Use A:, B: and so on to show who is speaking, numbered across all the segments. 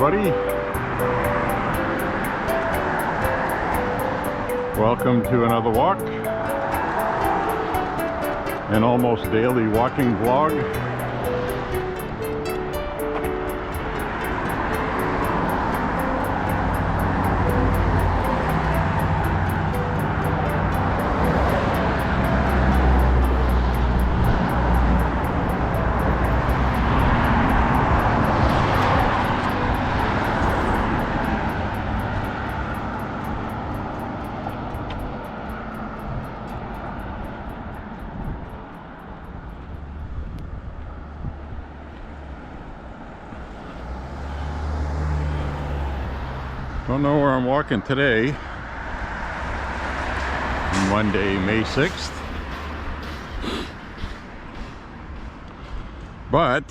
A: everybody. Welcome to another walk, an almost daily walking vlog. Don't know where I'm walking today, Monday, May 6th, but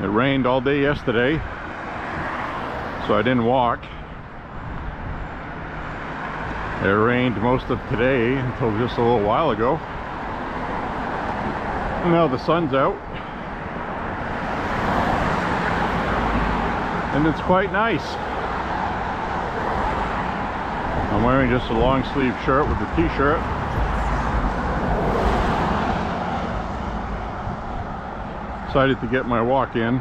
A: it rained all day yesterday. So I didn't walk. It rained most of today until just a little while ago. And now the sun's out. And it's quite nice. I'm wearing just a long sleeve shirt with a t-shirt. Decided to get my walk in.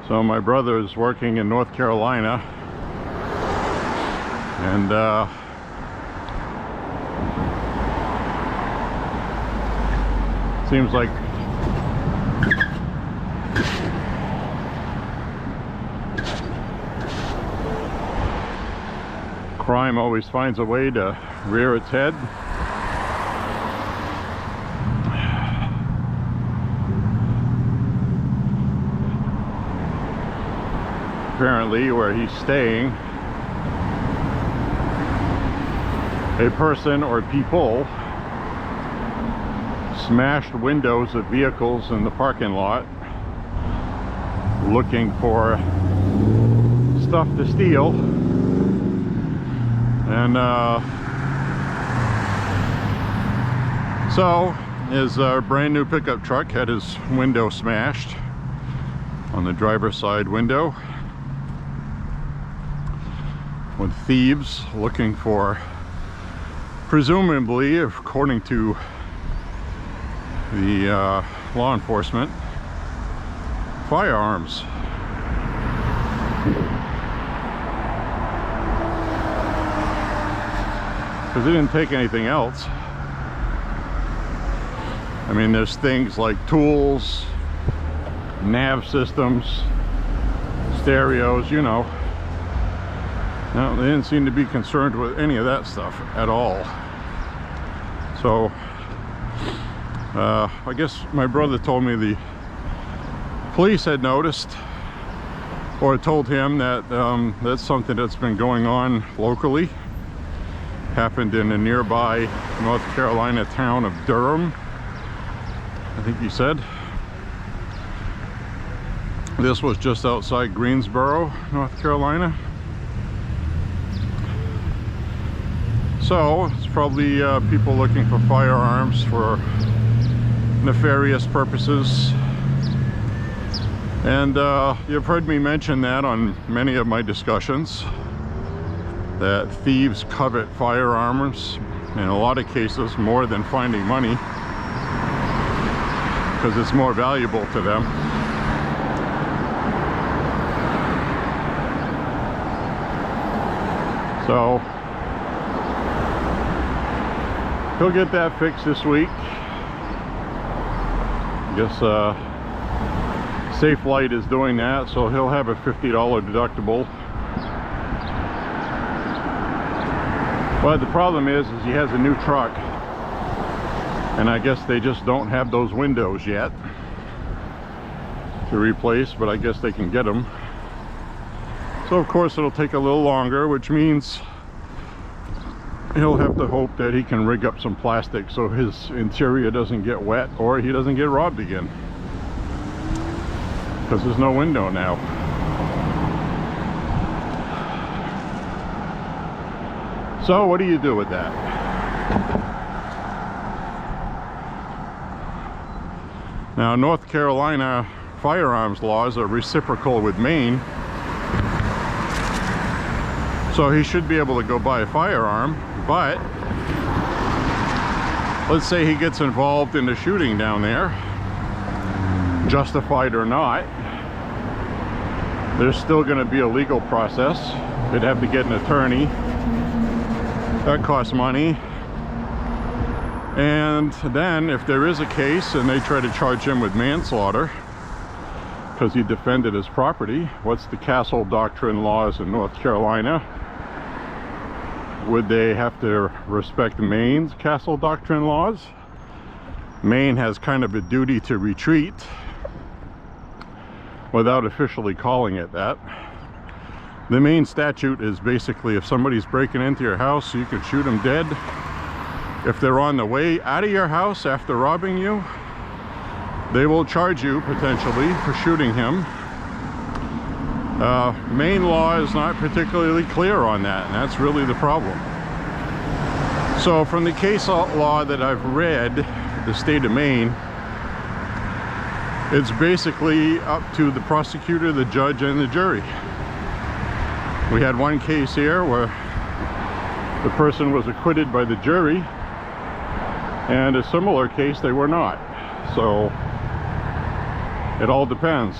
A: So my brother is working in North Carolina, and seems like crime always finds a way to rear its head. Apparently, where he's staying, a person or people smashed windows of vehicles in the parking lot looking for stuff to steal, and so his brand new pickup truck had his window smashed on the driver's side window, with thieves looking for, presumably, according to the law enforcement, firearms. Because they didn't take anything else. I mean, there's things like tools, nav systems, stereos, you know. No, they didn't seem to be concerned with any of that stuff at all. So, I guess my brother told me the police had noticed, or told him that that's something that's been going on locally. Happened in a nearby North Carolina town of Durham, I think he said. This was just outside Greensboro, North Carolina. So it's probably people looking for firearms for nefarious purposes. And you've heard me mention that on many of my discussions, that thieves covet firearms in a lot of cases more than finding money, because it's more valuable to them. So he'll get that fixed this week. I guess Safe Light is doing that, so he'll have a $50 deductible. But the problem is he has a new truck, And I guess they just don't have those windows yet to replace, but I guess they can get them. So of course it'll take a little longer, which means he'll have to hope that he can rig up some plastic so his interior doesn't get wet or he doesn't get robbed again, because there's no window now. So what do you do with that? Now, North Carolina firearms laws are reciprocal with Maine, so he should be able to go buy a firearm. But let's say he gets involved in the shooting down there, justified or not, there's still going to be a legal process. They'd have to get an attorney. That costs money. And then if there is a case and they try to charge him with manslaughter because he defended his property, what's the Castle Doctrine laws in North Carolina? Would they have to respect Maine's Castle Doctrine laws? Maine has kind of a duty to retreat without officially calling it that. The Maine statute is basically if somebody's breaking into your house, you can shoot them dead. If they're on the way out of your house after robbing you, they will charge you potentially for shooting him. Maine law is not particularly clear on that, and that's really the problem. So from the case law that I've read, the state of Maine, it's basically up to the prosecutor, the judge, and the jury. We had one case here where the person was acquitted by the jury, and a similar case they were not. So it all depends.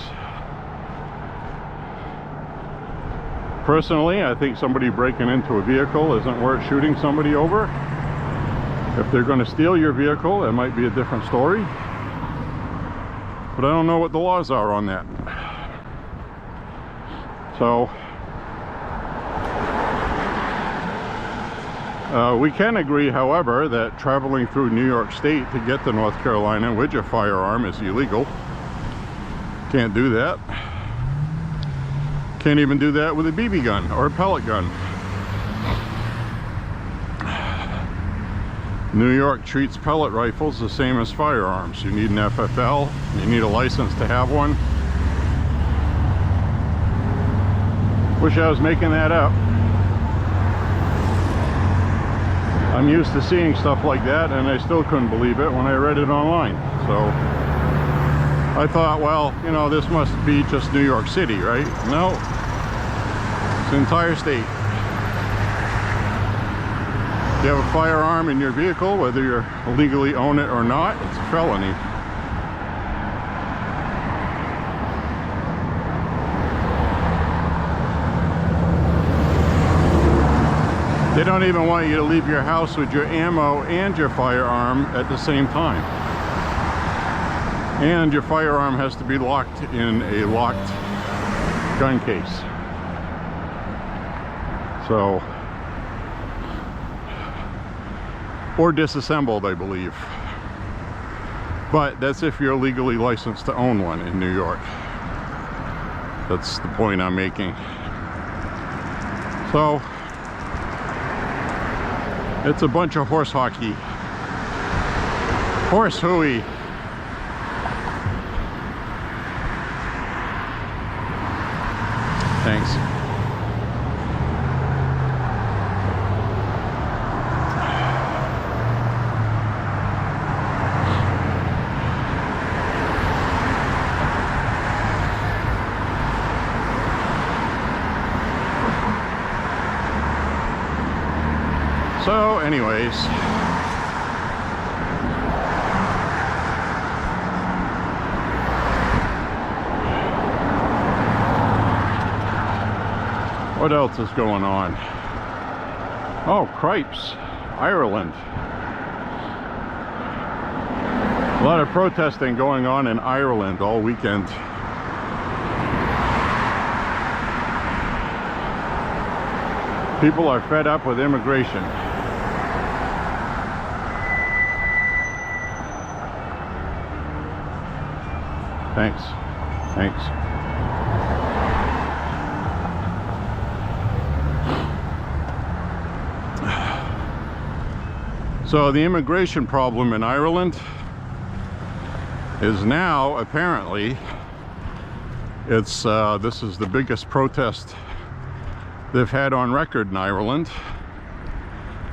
A: Personally, I think somebody breaking into a vehicle isn't worth shooting somebody over. If they're going to steal your vehicle, it might be a different story. But I don't know what the laws are on that. So we can agree, however, that traveling through New York State to get to North Carolina with your firearm is illegal. Can't do that. Can't even do that with a BB gun or a pellet gun. New York treats pellet rifles the same as firearms. You need an FFL, you need a license to have one. Wish I was making that up. I'm used to seeing stuff like that, and I still couldn't believe it when I read it online. So I thought, well, you know, this must be just New York City, right? No, it's the entire state. If you have a firearm in your vehicle, whether you legally own it or not, it's a felony. They don't even want you to leave your house with your ammo and your firearm at the same time. And your firearm has to be locked in a locked gun case. So, or disassembled, I believe. But that's if you're legally licensed to own one in New York. That's the point I'm making. So, it's a bunch of horse hockey. Horse hooey. Thanks. So anyways, what else is going on? Oh, cripes, Ireland. A lot of protesting going on in Ireland all weekend. People are fed up with immigration. Thanks. Thanks. So the immigration problem in Ireland is now apparently, this is the biggest protest they've had on record in Ireland,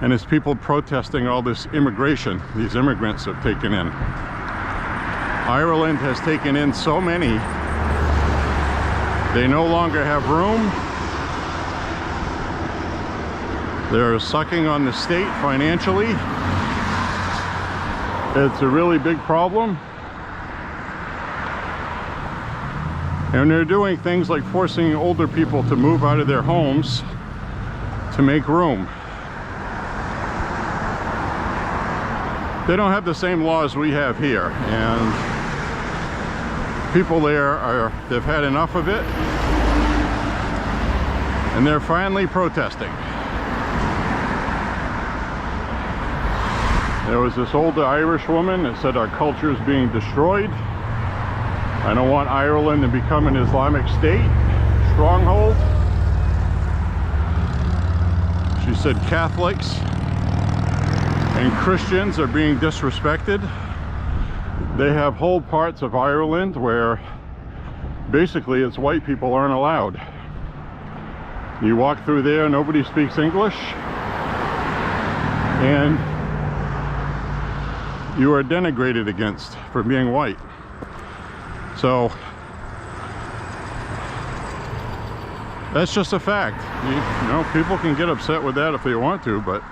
A: and it's people protesting all this immigration these immigrants have taken in. Ireland has taken in so many, they no longer have room. They're sucking on the state financially. It's a really big problem. And they're doing things like forcing older people to move out of their homes to make room. They don't have the same laws we have here, and people there they've had enough of it, and they're finally protesting. There was this older Irish woman that said our culture is being destroyed. I don't want Ireland to become an Islamic State stronghold. She said Catholics and Christians are being disrespected. They have whole parts of Ireland where basically it's white people aren't allowed. You walk through there, nobody speaks English, and you are denigrated against for being white. So that's just a fact. You know, people can get upset with that if they want to, but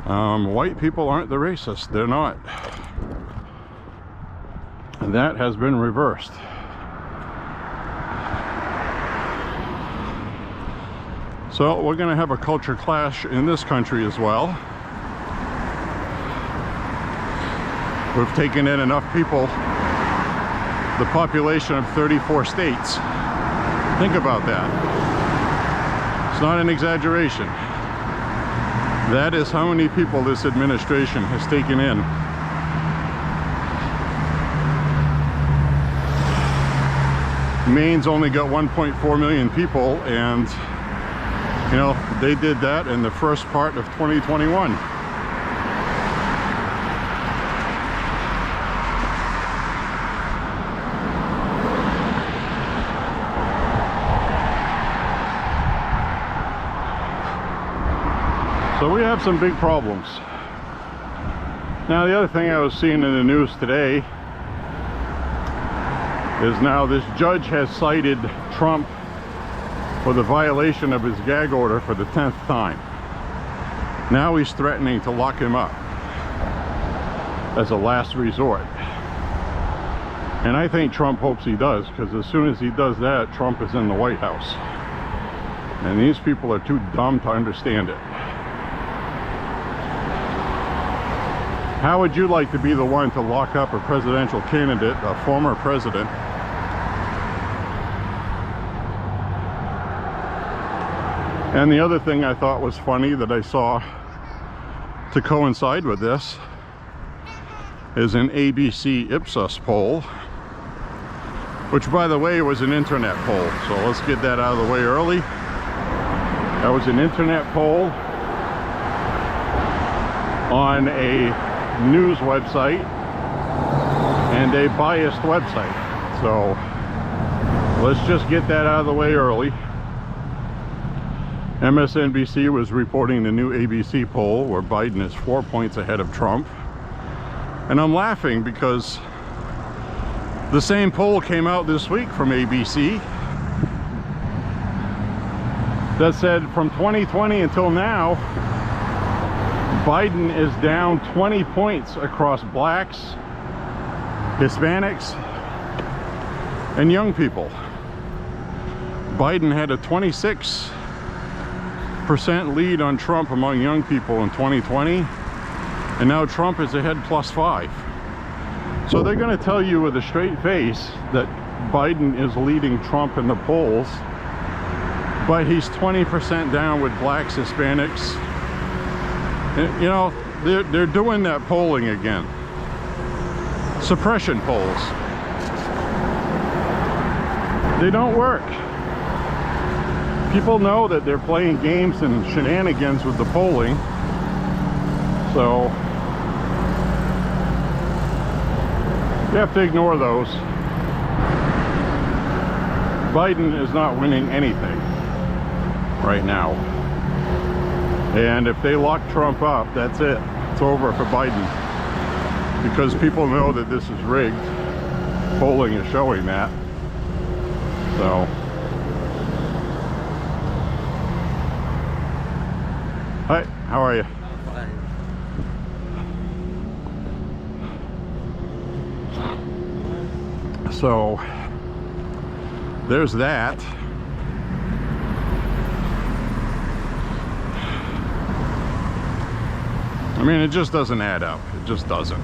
A: white people aren't the racists. They're not. And that has been reversed. So we're going to have a culture clash in this country as well. We've taken in enough people, the population of 34 states. Think about that. It's not an exaggeration. That is how many people this administration has taken in. Maine's only got 1.4 million people, and you know, they did that in the first part of 2021. So we have some big problems. Now the other thing I was seeing in the news today is now this judge has cited Trump for the violation of his gag order for the 10th time. Now he's threatening to lock him up as a last resort. And I think Trump hopes he does, because as soon as he does that, Trump is in the White House. And these people are too dumb to understand it. How would you like to be the one to lock up a presidential candidate, a former president? And the other thing I thought was funny that I saw to coincide with this is an ABC Ipsos poll, which by the way was an internet poll. So let's get that out of the way early. That was an internet poll on a news website and a biased website. So let's just get that out of the way early. MSNBC was reporting the new ABC poll where Biden is 4 points ahead of Trump. And I'm laughing because the same poll came out this week from ABC that said from 2020 until now, Biden is down 20 points across blacks, Hispanics, and young people. Biden had a 26% lead on Trump among young people in 2020, and now Trump is ahead +5. So they're going to tell you with a straight face that Biden is leading Trump in the polls, but he's 20% down with blacks, Hispanics. You know, they're doing that polling again. Suppression polls. They don't work. People know that they're playing games and shenanigans with the polling. So you have to ignore those. Biden is not winning anything right now. And if they lock Trump up, that's it. It's over for Biden. Because people know that this is rigged. Polling is showing that. So hi, how are you? So there's that. I mean, it just doesn't add up. It just doesn't.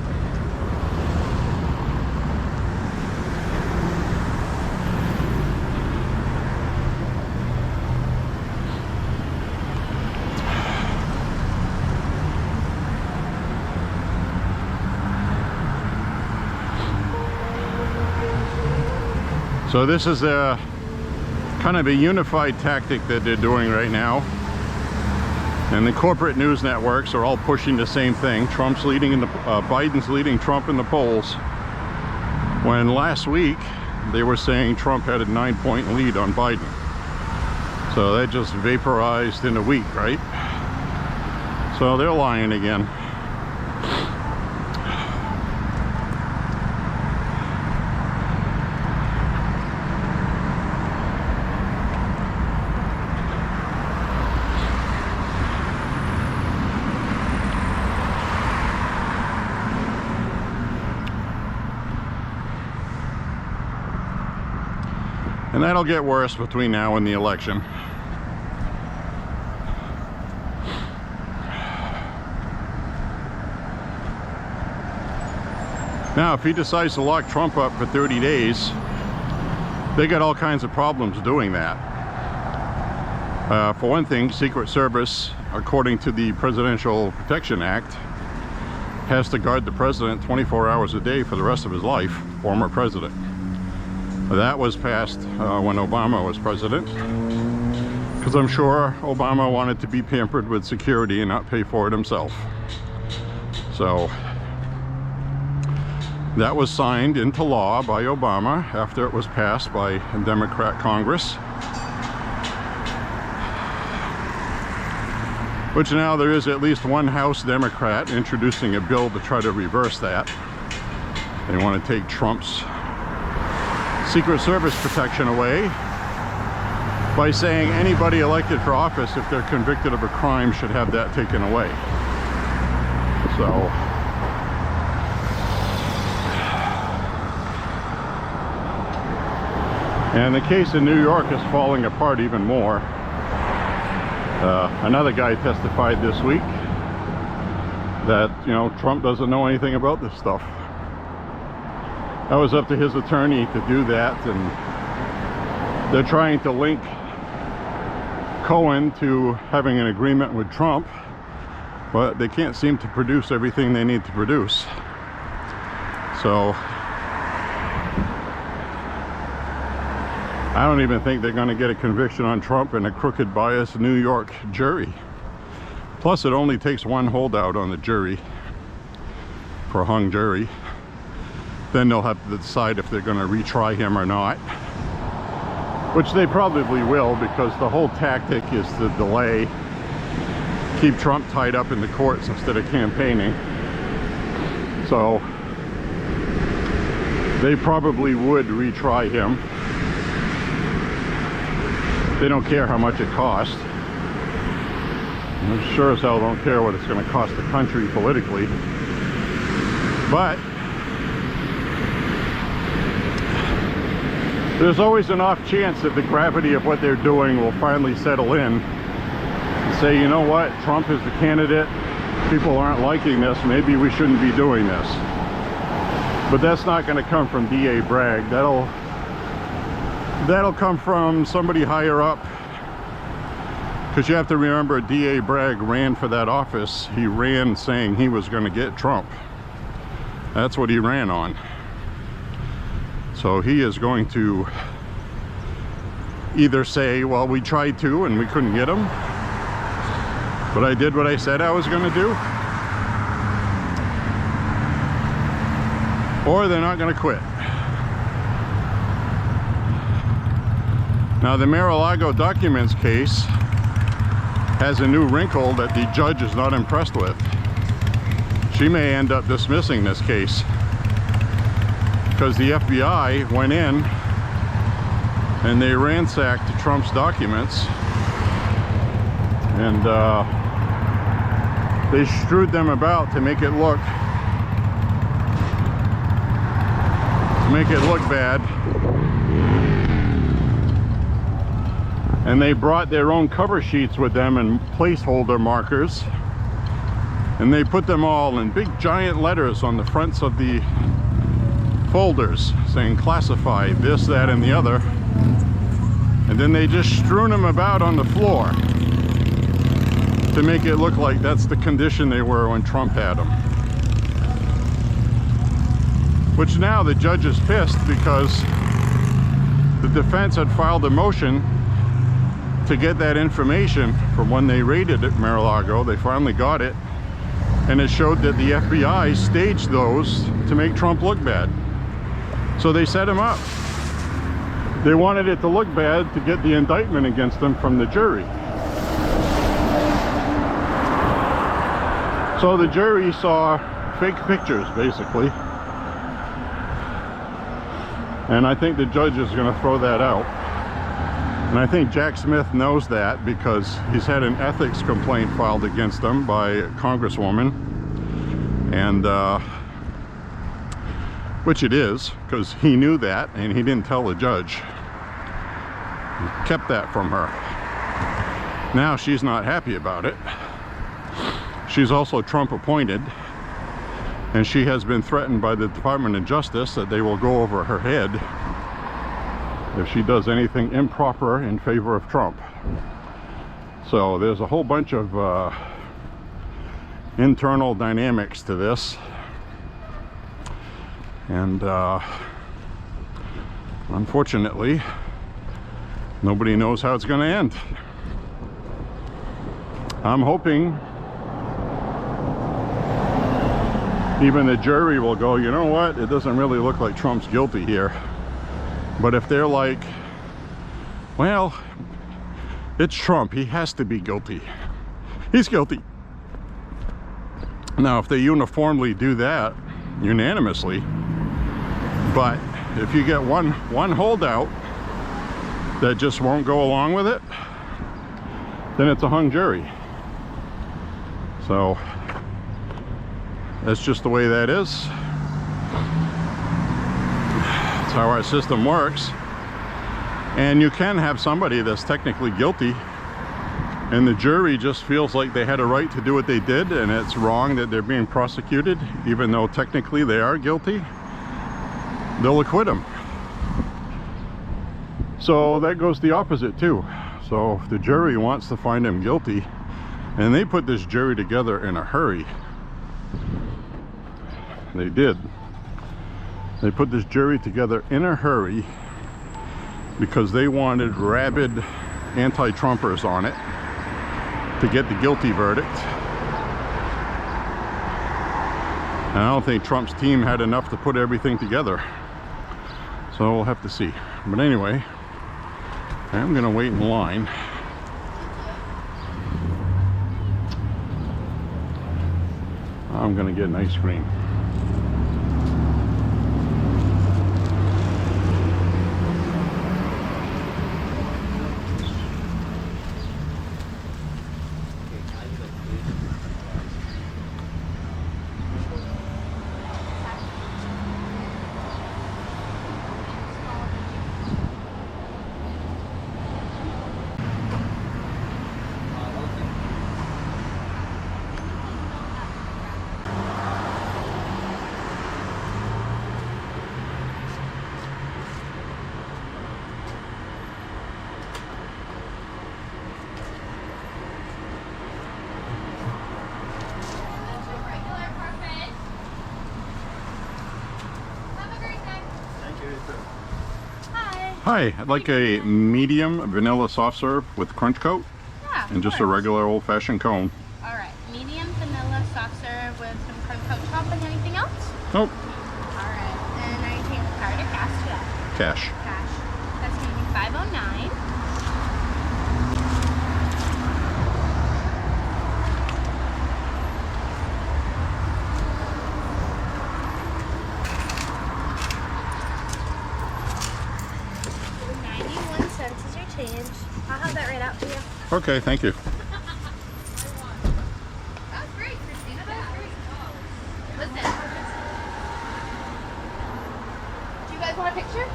A: So this is a kind of a unified tactic that they're doing right now. And the corporate news networks are all pushing the same thing. Trump's leading in the Biden's leading Trump in the polls. When last week they were saying Trump had a 9-point lead on Biden. So that just vaporized in a week, right? So they're lying again. And that'll get worse between now and the election. Now, if he decides to lock Trump up for 30 days, they got all kinds of problems doing that. For one thing, Secret Service, according to the Presidential Protection Act, has to guard the president 24 hours a day for the rest of his life, former president. That was passed when Obama was president, because I'm sure Obama wanted to be pampered with security and not pay for it himself. So that was signed into law by Obama after it was passed by a Democrat Congress, which now there is at least one House Democrat introducing a bill to try to reverse that. They want to take Trump's Secret Service protection away by saying anybody elected for office, if they're convicted of a crime, should have that taken away. So and the case in New York is falling apart even more. Another guy testified this week that, you know, Trump doesn't know anything about this stuff. That was up to his attorney to do that, and they're trying to link Cohen to having an agreement with Trump, but they can't seem to produce everything they need to produce. So I don't even think they're going to get a conviction on Trump in a crooked, biased New York jury. Plus, it only takes one holdout on the jury for a hung jury. Then they'll have to decide if they're going to retry him or not, which they probably will, because the whole tactic is to delay, keep Trump tied up in the courts instead of campaigning. So they probably would retry him. They don't care how much it costs. I'm sure as hell don't care what it's going to cost the country politically. But there's always an off chance that the gravity of what they're doing will finally settle in and say, you know what, Trump is the candidate, people aren't liking this, maybe we shouldn't be doing this. But that's not going to come from DA Bragg. That'll come from somebody higher up, because you have to remember, DA Bragg ran for that office. He ran saying he was going to get Trump. That's what he ran on. So he is going to either say, well, we tried to and we couldn't get them, but I did what I said I was going to do, or they're not going to quit. Now, the Mar-a-Lago documents case has a new wrinkle that the judge is not impressed with. She may end up dismissing this case because the FBI went in and they ransacked Trump's documents, and they strewed them about to make it look bad. And they brought their own cover sheets with them and placeholder markers, and they put them all in big giant letters on the fronts of the folders saying classified, this, that, and the other. And then they just strewn them about on the floor to make it look like that's the condition they were when Trump had them. Which now the judge is pissed because the defense had filed a motion to get that information from when they raided at Mar-a-Lago. They finally got it, and it showed that the FBI staged those to make Trump look bad. So they set him up. They wanted it to look bad to get the indictment against him from the jury. So the jury saw fake pictures, basically. And I think the judge is going to throw that out. And I think Jack Smith knows that because he's had an ethics complaint filed against him by a congresswoman. And, which it is, because he knew that and he didn't tell the judge. He kept that from her. Now she's not happy about it. She's also Trump appointed, and she has been threatened by the Department of Justice that they will go over her head if she does anything improper in favor of Trump. So there's a whole bunch of internal dynamics to this, and unfortunately nobody knows how it's going to end. I'm hoping even the jury will go, you know what, it doesn't really look like Trump's guilty here. But if they're like, well, it's Trump, he has to be guilty, he's guilty. Now, if they uniformly do that, unanimously, but if you get one holdout that just won't go along with it, then it's a hung jury. So that's just the way that is. That's how our system works. And you can have somebody that's technically guilty and the jury just feels like they had a right to do what they did, and it's wrong that they're being prosecuted even though technically they are guilty. They'll acquit them. So that goes the opposite too. So if the jury wants to find him guilty, and they put this jury together in a hurry, they did. They put this jury together in a hurry because they wanted rabid anti-Trumpers on it to get the guilty verdict. And I don't think Trump's team had enough to put everything together. So we'll have to see. But anyway, I'm gonna wait in line. I'm gonna get an ice cream. Hi, I'd like a medium vanilla soft serve with crunch coat
B: Yeah,
A: and just a regular old-fashioned cone.
B: All right, medium vanilla soft serve with some crunch coat topping. Anything else?
A: Nope.
B: All right, and are you paying with card or cash today?
A: Cash.
B: Cash. That's going to be $509. Is your change. I'll have that right out for you.
A: Okay, thank you.
B: That was great, Christina. That was great. Listen. Do you guys want a picture? Your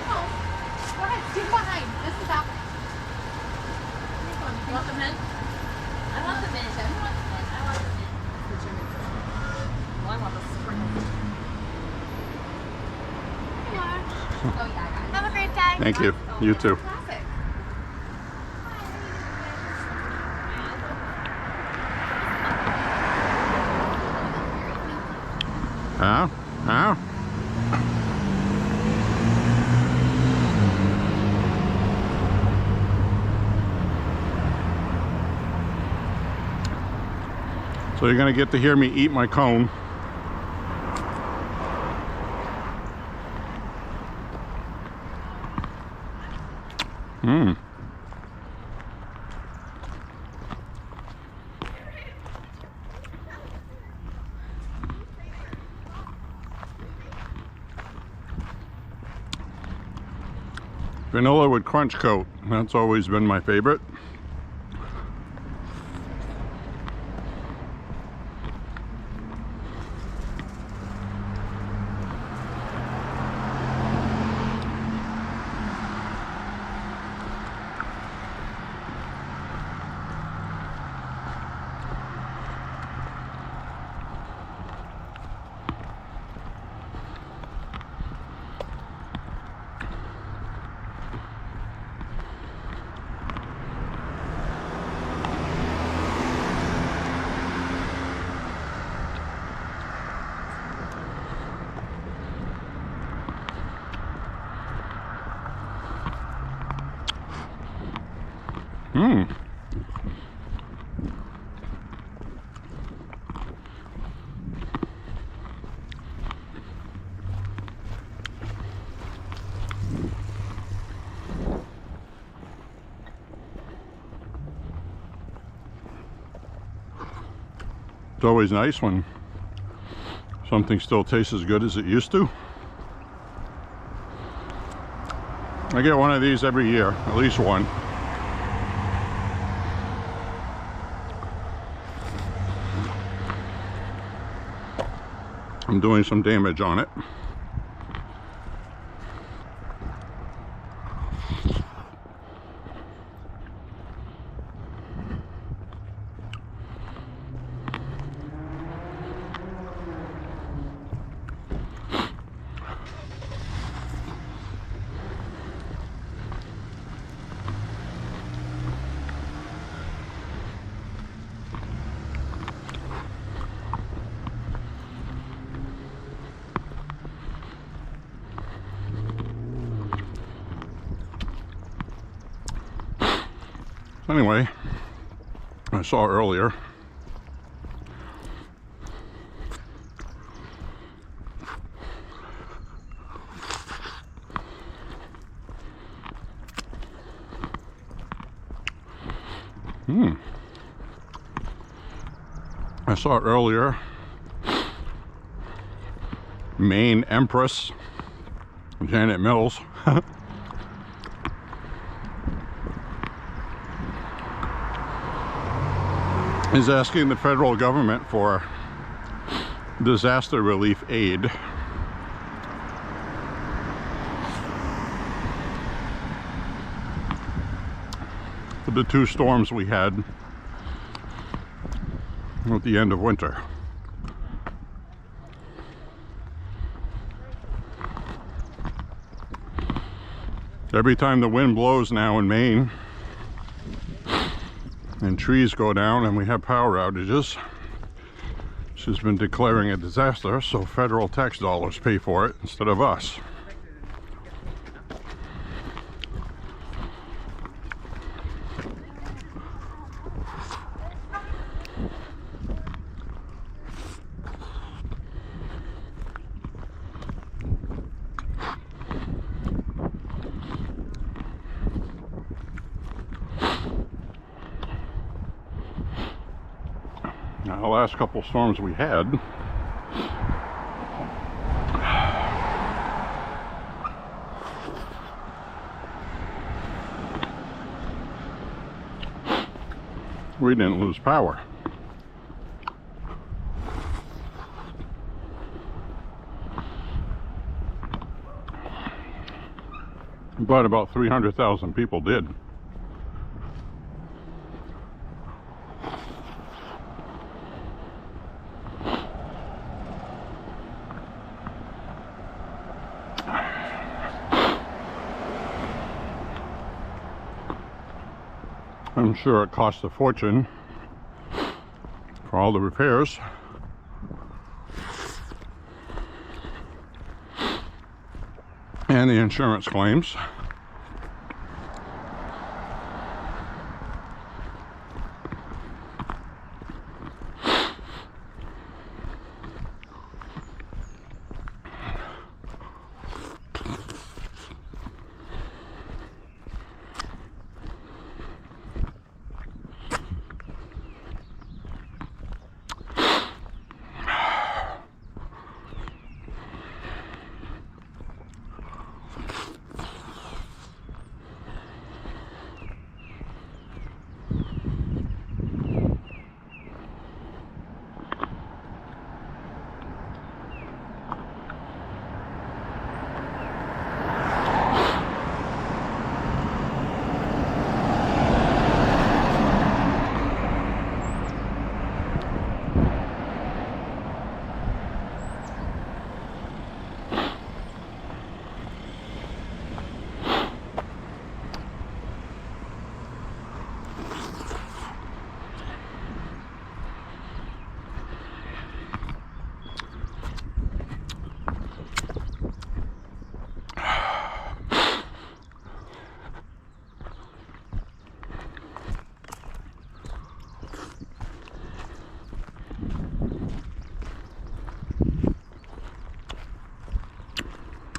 B: phone. Go ahead, stand behind. This is out. You want the mint? I want the mint. I want the mint. I want the mint. Well, I want the sprinkles. Oh yeah, I got it. Have a great day.
A: Thank you. You too.
B: Classic.
A: Huh? So you're gonna get to hear me eat my cone. Mmm. Vanilla with crunch coat. That's always been my favorite. Mmm. It's always nice when something still tastes as good as it used to. I get one of these every year, at least one. I'm doing some damage on it. Anyway, I saw earlier Maine Empress Janet Mills is asking the federal government for disaster relief aid. For the two storms we had at the end of winter. Every time the wind blows now in Maine and trees go down and we have power outages, she's been declaring a disaster, so federal tax dollars pay for it instead of us. the last couple storms we had, we didn't lose power. But about 300,000 people did. I'm sure it cost a fortune for all the repairs. And the insurance claims.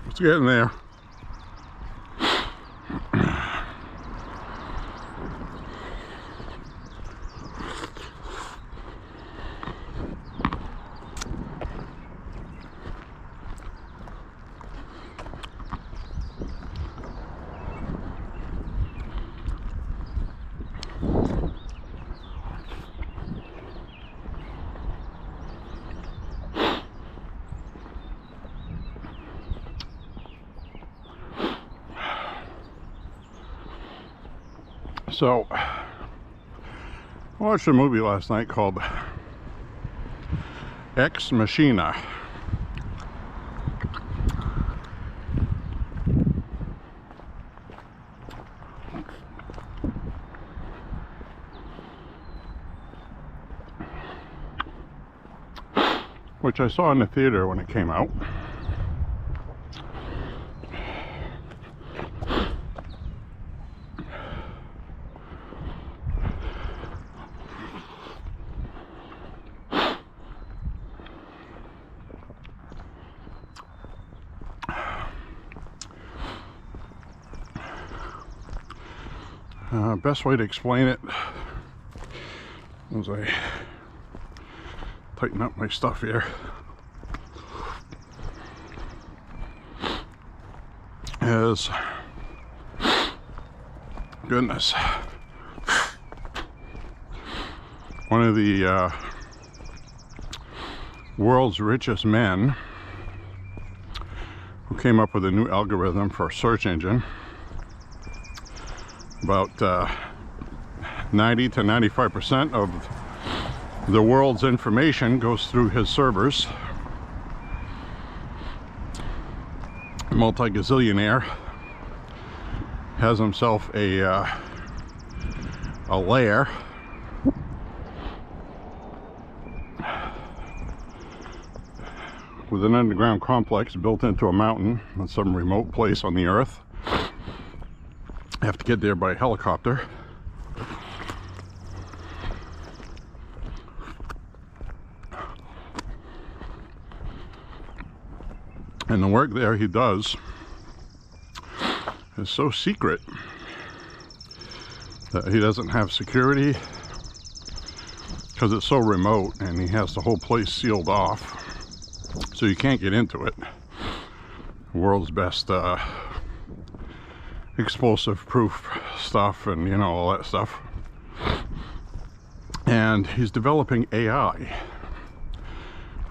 A: It's getting there. So, I watched a movie last night called Ex Machina. Which I saw in the theater when it came out. Best way to explain it as I tighten up my stuff here is, goodness, one of the world's richest men who came up with a new algorithm for a search engine. About 90 to 95% of the world's information goes through his servers. Multi-gazillionaire, has himself a lair with an underground complex built into a mountain in some remote place on the earth. Have to get there by helicopter. And the work there he does is so secret that he doesn't have security. because it's so remote, and he has the whole place sealed off, so you can't get into it. World's best explosive proof stuff, and you know, all that stuff. And he's developing AI,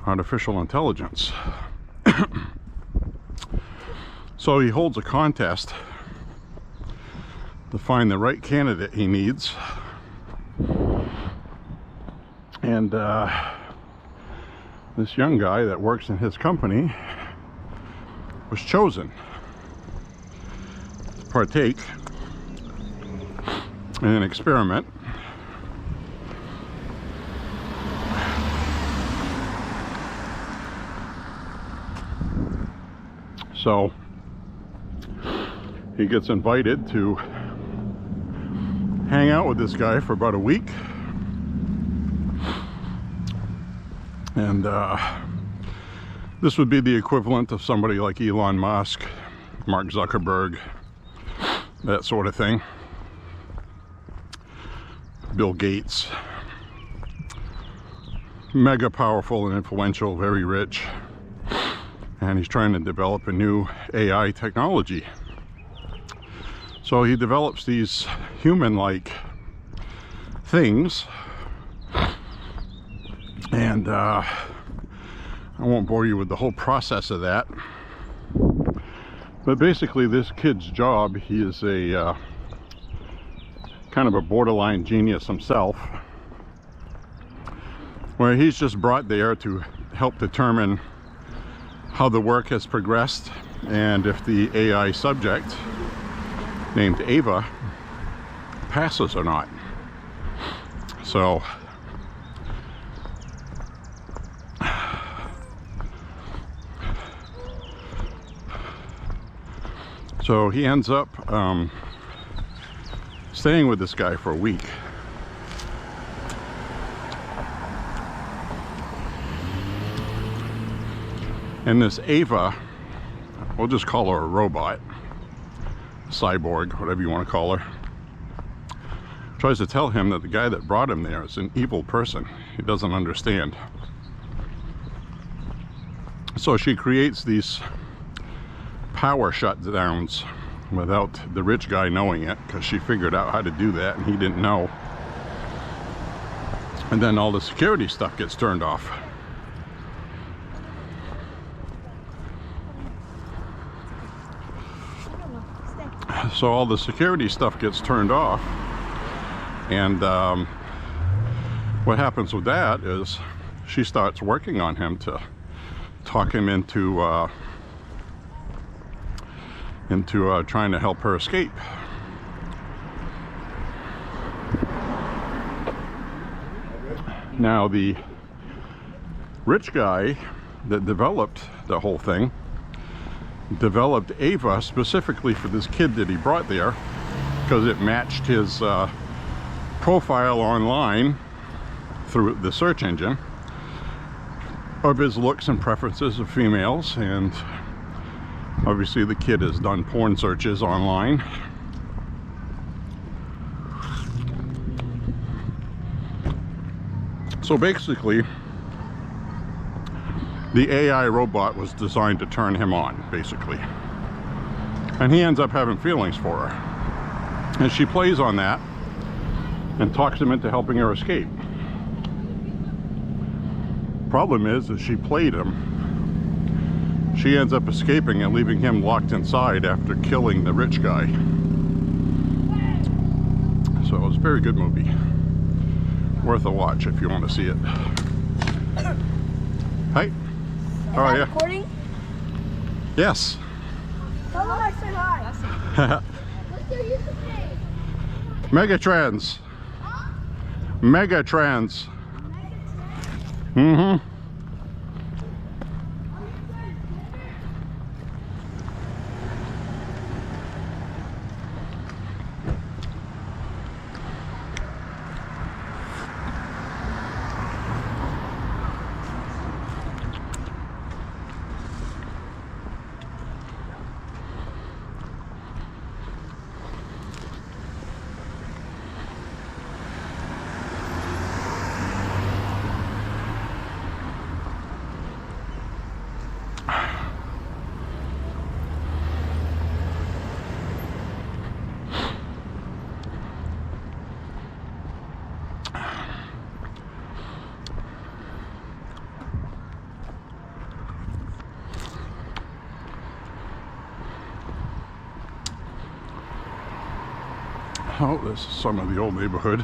A: artificial intelligence. So he holds a contest to find the right candidate he needs, and this young guy that works in his company was chosen to partake in an experiment. So he gets invited to hang out with this guy for about a week, and this would be the equivalent of somebody like Elon Musk, Mark Zuckerberg, that sort of thing, Bill Gates. Mega powerful and influential, very rich, and he's trying to develop a new AI technology. So he develops these human-like things, and I won't bore you with the whole process of that, but basically this kid's job, he is a kind of a borderline genius himself, where he's just brought there to help determine how the work has progressed, and if the AI subject named Ava passes or not. So he ends up staying with this guy for a week. And this Ava, we'll just call her a robot, cyborg, whatever you want to call her, tries to tell him that the guy that brought him there is an evil person. He doesn't understand. So she creates these power shutdowns without the rich guy knowing it, because she figured out how to do that and he didn't know. And then all the security stuff gets turned off. So all the security stuff gets turned off, and what happens with that is she starts working on him to talk him into trying to help her escape. Now the rich guy that developed the whole thing developed Ava specifically for this kid that he brought there, because it matched his profile online through the search engine of his looks and preferences of females, and obviously the kid has done porn searches online. So basically the AI robot was designed to turn him on, basically. And he ends up having feelings for her. And she plays on that and talks him into helping her escape. Problem is that she played him. She ends up escaping and leaving him locked inside after killing the rich guy. So it was a very good movie. Worth a watch if you want to see it. Hi. How are you?
C: Recording?
A: Yes.
C: Tell them I said hi. What's your YouTube name?
A: Megatrends. Megatrends. Mm-hmm. Oh, this is some of the old neighborhood.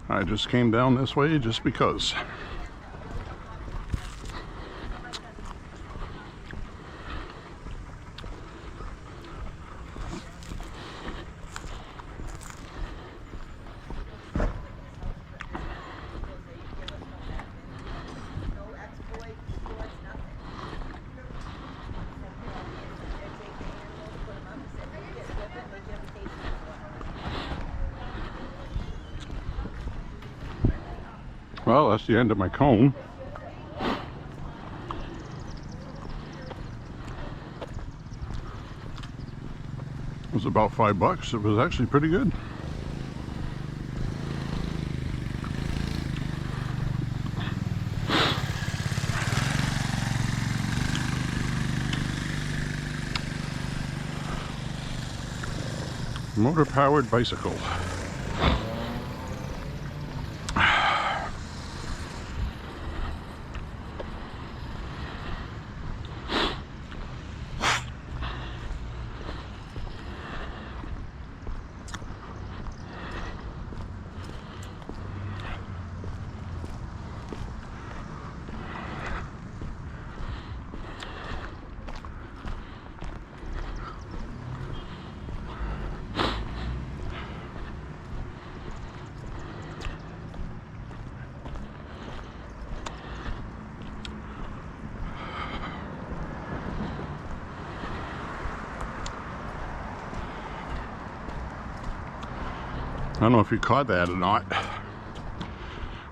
A: I just came down this way just because. Well, that's the end of my cone. It was about $5. It was actually pretty good. Motor-powered bicycle. I don't know if you caught that or not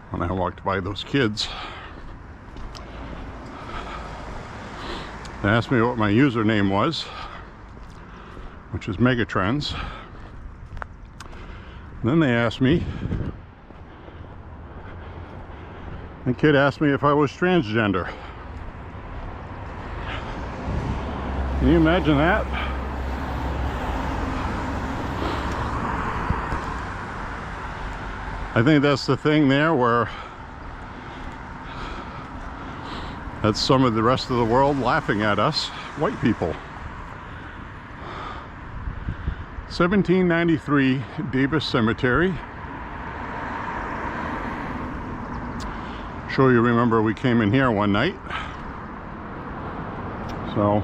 A: when I walked by those kids. They asked me what my username was, which is Megatrends. Then they asked me, the kid asked me if I was transgender. Can you imagine that? I think that's the thing there, where that's some of the rest of the world laughing at us, white people. 1793 Davis Cemetery. Sure you remember we came in here one night. So,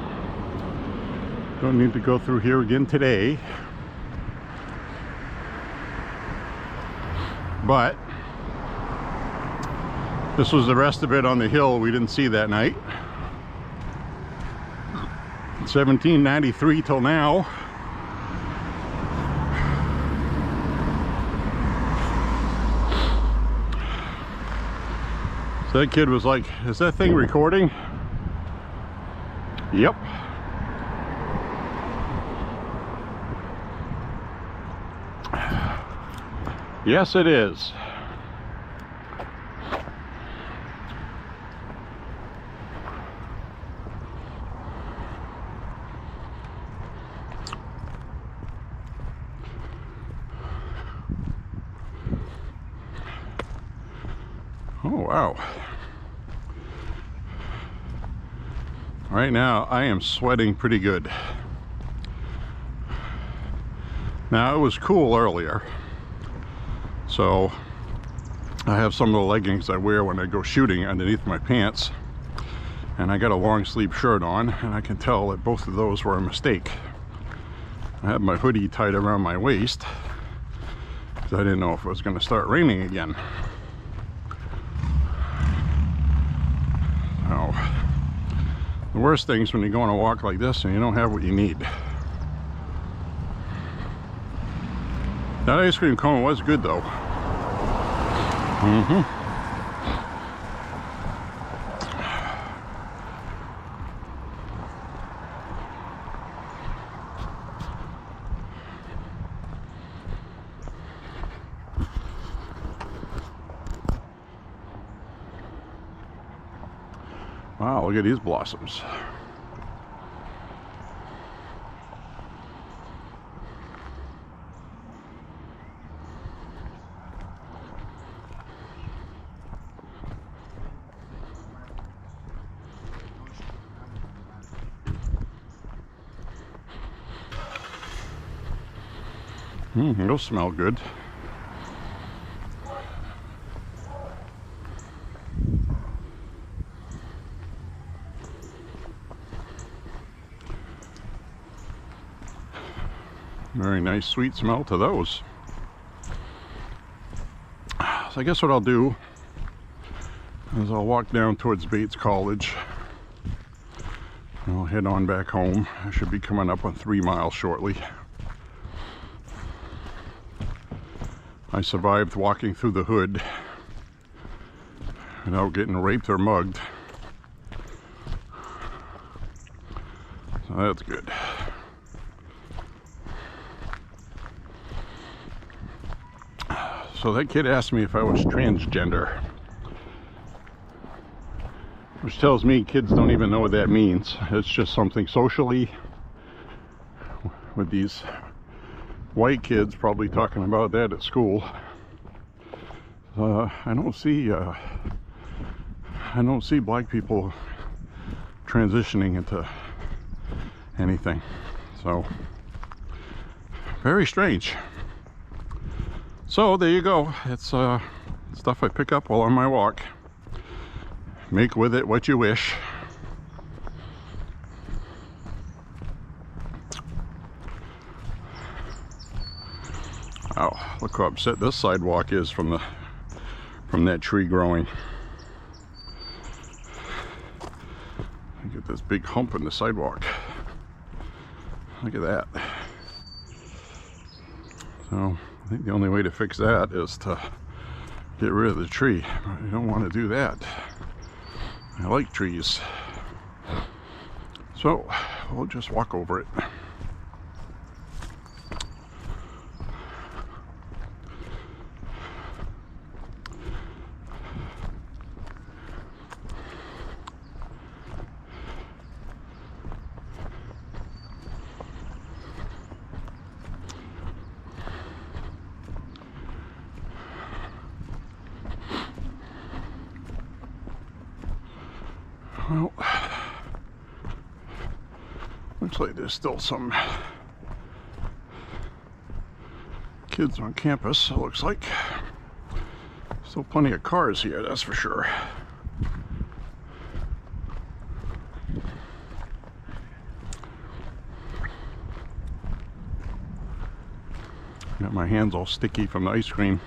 A: don't need to go through here again today. But this was the rest of it on the hill we didn't see that night. 1793 till now. So that kid was like, is that thing recording? Yep. Yes, it is. Oh, wow. Right now, I am sweating pretty good. Now, it was cool earlier. So I have some of the leggings I wear when I go shooting underneath my pants, and I got a long sleeve shirt on, and I can tell that both of those were a mistake. I had my hoodie tied around my waist because I didn't know if it was going to start raining again. So the worst thing is when you go on a walk like this and you don't have what you need. That ice cream cone was good though. Wow, look at these blossoms. Those smell good. Very nice sweet smell to those. So I guess what I'll do is I'll walk down towards Bates College. I'll head on back home. I should be coming up on 3 miles shortly. I survived walking through the hood without getting raped or mugged. So that's good. So that kid asked me if I was transgender, which tells me kids don't even know what that means. It's just something socially with these white kids probably talking about that at school. I don't see black people transitioning into anything. So very strange. So there you go. It's stuff I pick up while on my walk. Make with it what you wish. Oh, look how upset this sidewalk is from that tree growing. Look at this big hump in the sidewalk. Look at that. So I think the only way to fix that is to get rid of the tree. But you don't want to do that. I like trees. So we'll just walk over it. Well, looks like there's still some kids on campus, it looks like. Still plenty of cars here, that's for sure. Got my hands all sticky from the ice cream.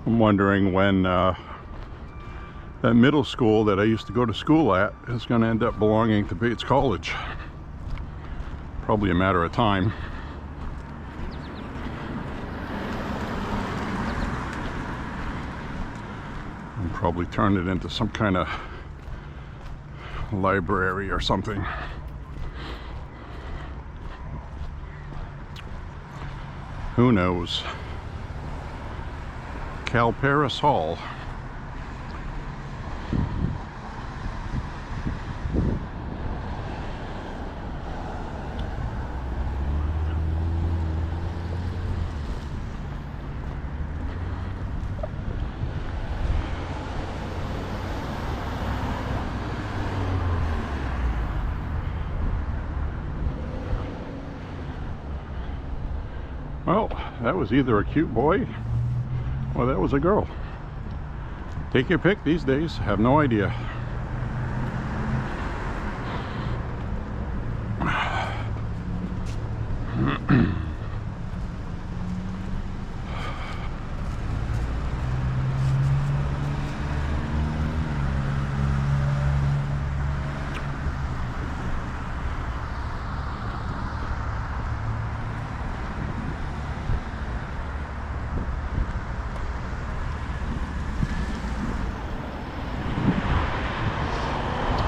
A: I'm wondering when that middle school that I used to go to school at is going to end up belonging to Bates College. Probably a matter of time. And probably turn it into some kind of library or something. Who knows? Cal Paris Hall. Well, that was either a cute boy or that was a girl. Take your pick these days, have no idea.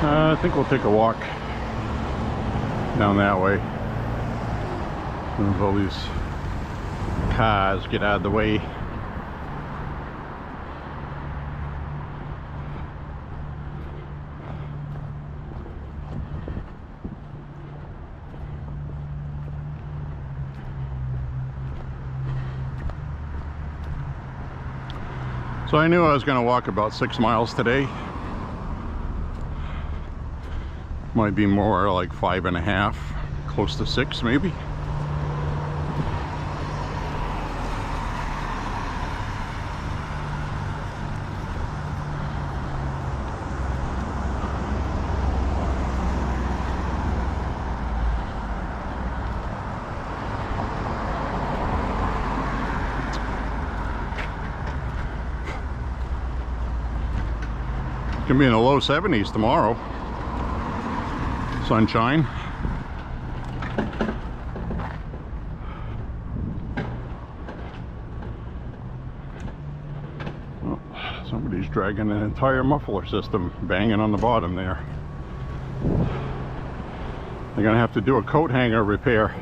A: I think we'll take a walk down that way. As all these cars get out of the way. So I knew I was going to walk about 6 miles today. Might be more like 5.5, close to 6 maybe. Gonna be in the low 70s tomorrow. Sunshine. Oh, somebody's dragging an entire muffler system, banging on the bottom there. They're gonna have to do a coat hanger repair.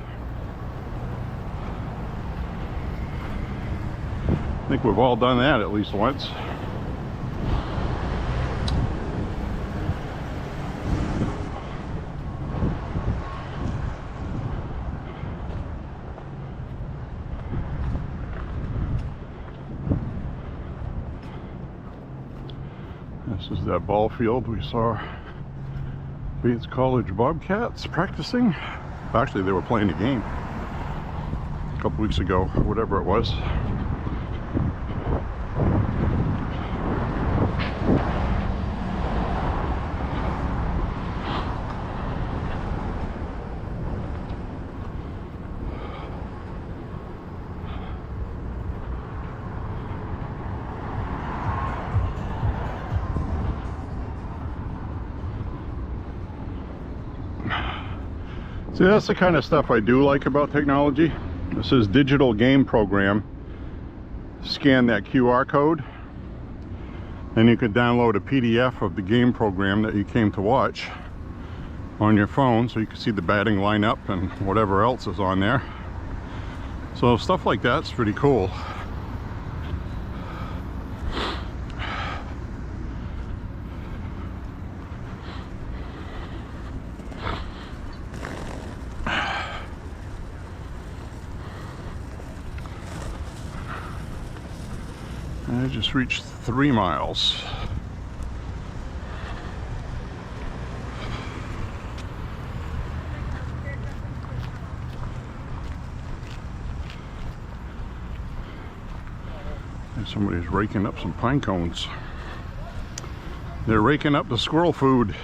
A: I think we've all done that at least once. This is that ball field we saw Bates College Bobcats practicing. Actually, they were playing a game a couple weeks ago, whatever it was. See, that's the kind of stuff I do like about technology. This is digital game program. Scan that QR code and you can download a PDF of the game program that you came to watch on your phone, so you can see the batting lineup and whatever else is on there. So stuff like that's pretty cool. I just reached 3 miles. And somebody's raking up some pine cones. They're raking up the squirrel food.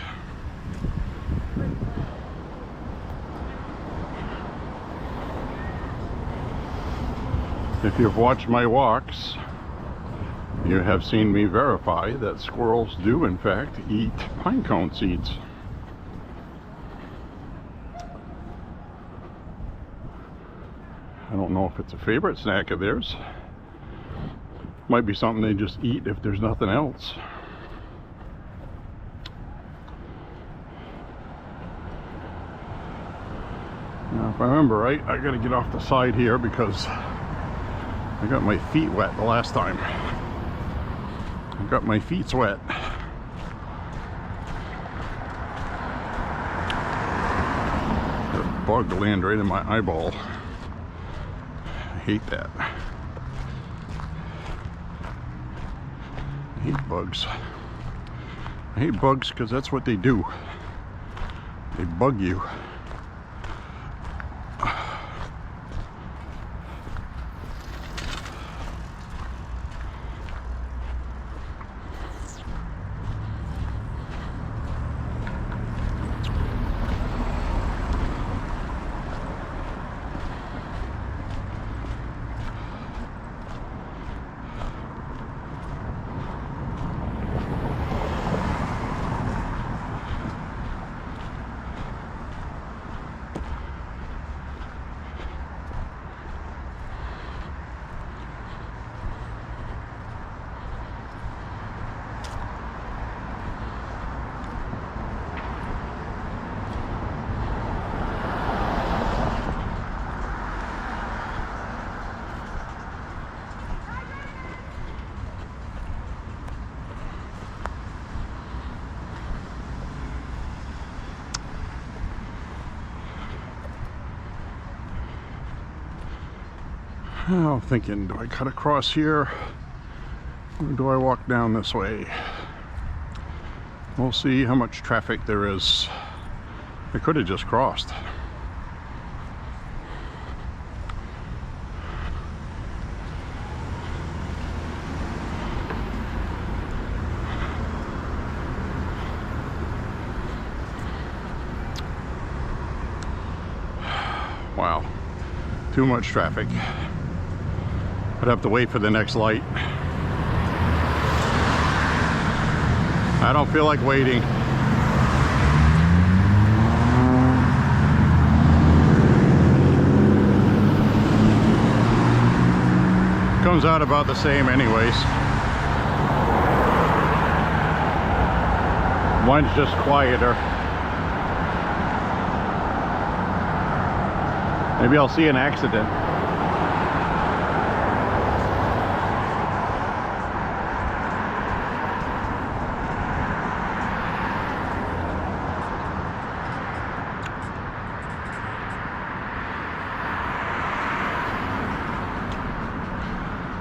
A: If you've watched my walks, you have seen me verify that squirrels do in fact eat pine cone seeds. I don't know if it's a favorite snack of theirs. Might be something they just eat if there's nothing else. Now, if I remember right, I gotta get off the side here because I got my feet wet the last time. I got my feet wet. That bug landed right in my eyeball. I hate that. I hate bugs. I hate bugs because that's what they do. They bug you. I'm thinking, do I cut across here Or do I walk down this way? We'll see how much traffic there is. I could have just crossed. Wow, too much traffic. I'd have to wait for the next light. I don't feel like waiting. Comes out about the same anyways. Mine's just quieter. Maybe I'll see an accident.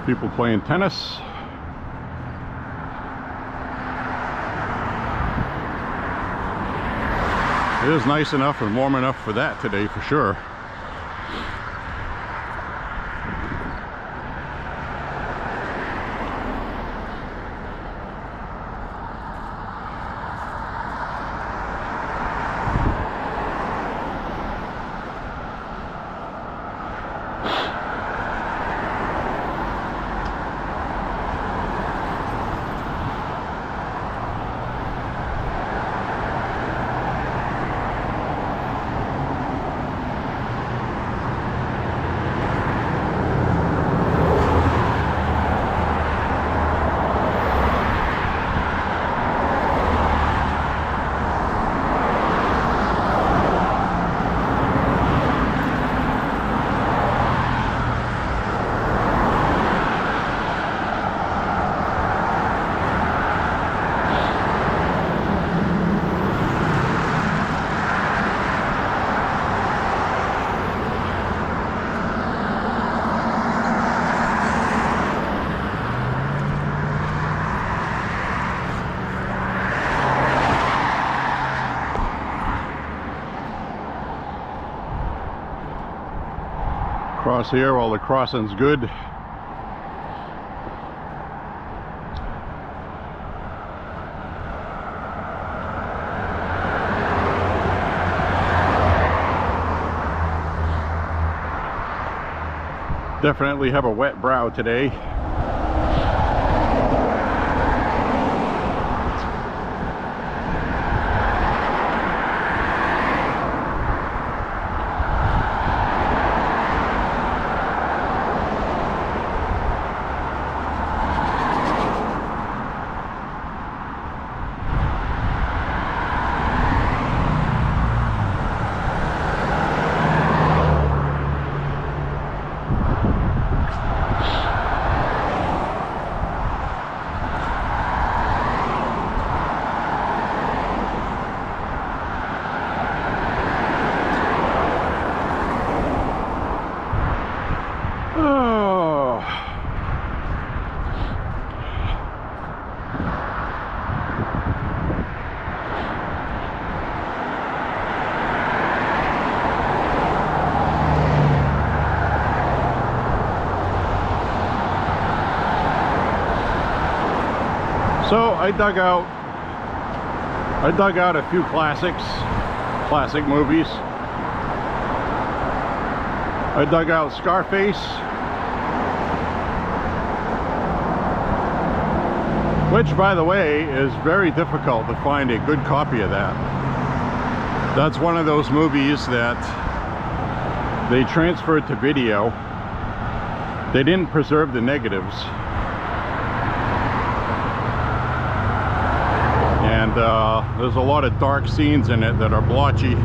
A: People playing tennis. It is nice enough and warm enough for that today for sure. Cross here while the crossing's good. Definitely have a wet brow today. So I dug out a few classic movies. I dug out Scarface, which by the way is very difficult to find a good copy of that. That's one of those movies that they transferred to video. They didn't preserve the negatives. And there's a lot of dark scenes in it that are blotchy.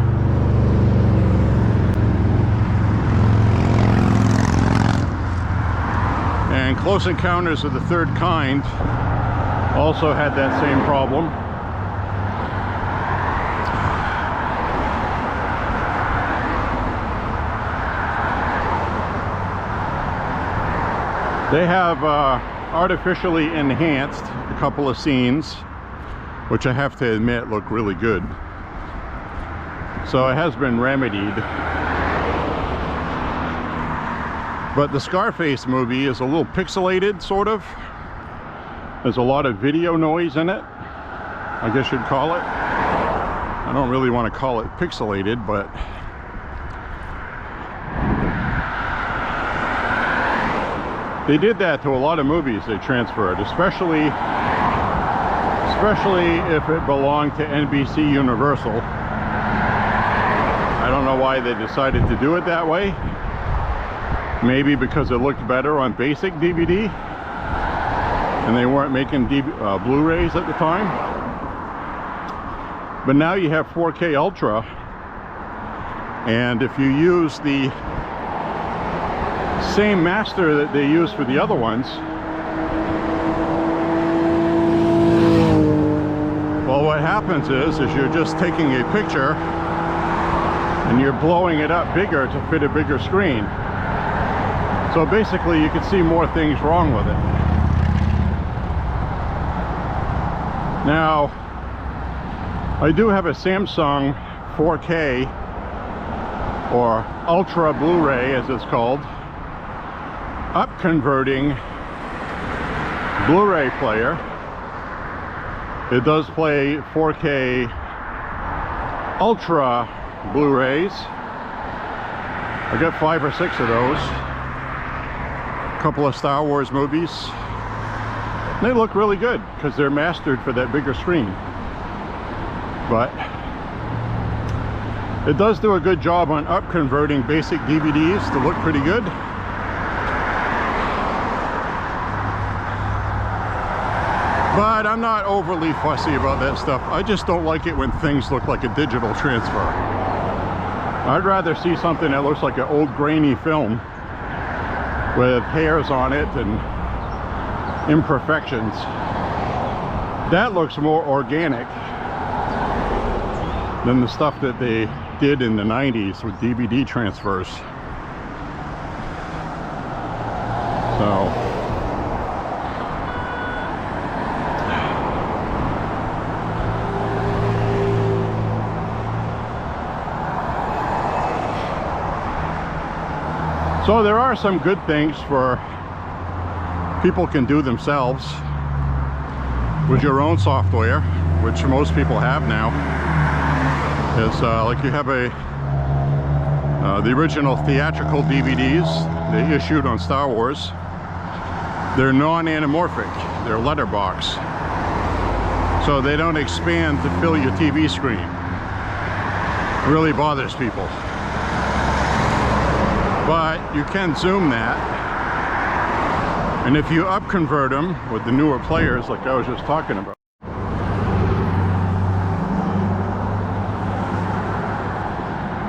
A: And Close Encounters of the Third Kind also had that same problem. They have artificially enhanced a couple of scenes, which I have to admit look really good. So it has been remedied. But the Scarface movie is a little pixelated, sort of. There's a lot of video noise in it, I guess you'd call it. I don't really want to call it pixelated, but they did that to a lot of movies they transferred, especially if it belonged to NBC Universal. I don't know why they decided to do it that way. Maybe because it looked better on basic DVD and they weren't making Blu-rays at the time. But now you have 4K Ultra, and if you use the same master that they use for the other ones, well, what happens is you're just taking a picture and you're blowing it up bigger to fit a bigger screen. So basically you can see more things wrong with it. Now, I do have a Samsung 4K or Ultra Blu-ray, as it's called, up-converting Blu-ray player. It does play 4K Ultra Blu-rays. I got 5 or 6 of those. A couple of Star Wars movies. They look really good because they're mastered for that bigger screen. But it does do a good job on up-converting basic DVDs to look pretty good. But I'm not overly fussy about that stuff. I just don't like it when things look like a digital transfer. I'd rather see something that looks like an old grainy film with hairs on it and imperfections. That looks more organic than the stuff that they did in the 90s with DVD transfers. So there are some good things for people can do themselves with your own software, which most people have now. It's like you have the original theatrical DVDs they issued on Star Wars. They're non-anamorphic, they're letterbox, so they don't expand to fill your TV screen. It really bothers people. But you can zoom that, and if you up-convert them with the newer players like I was just talking about.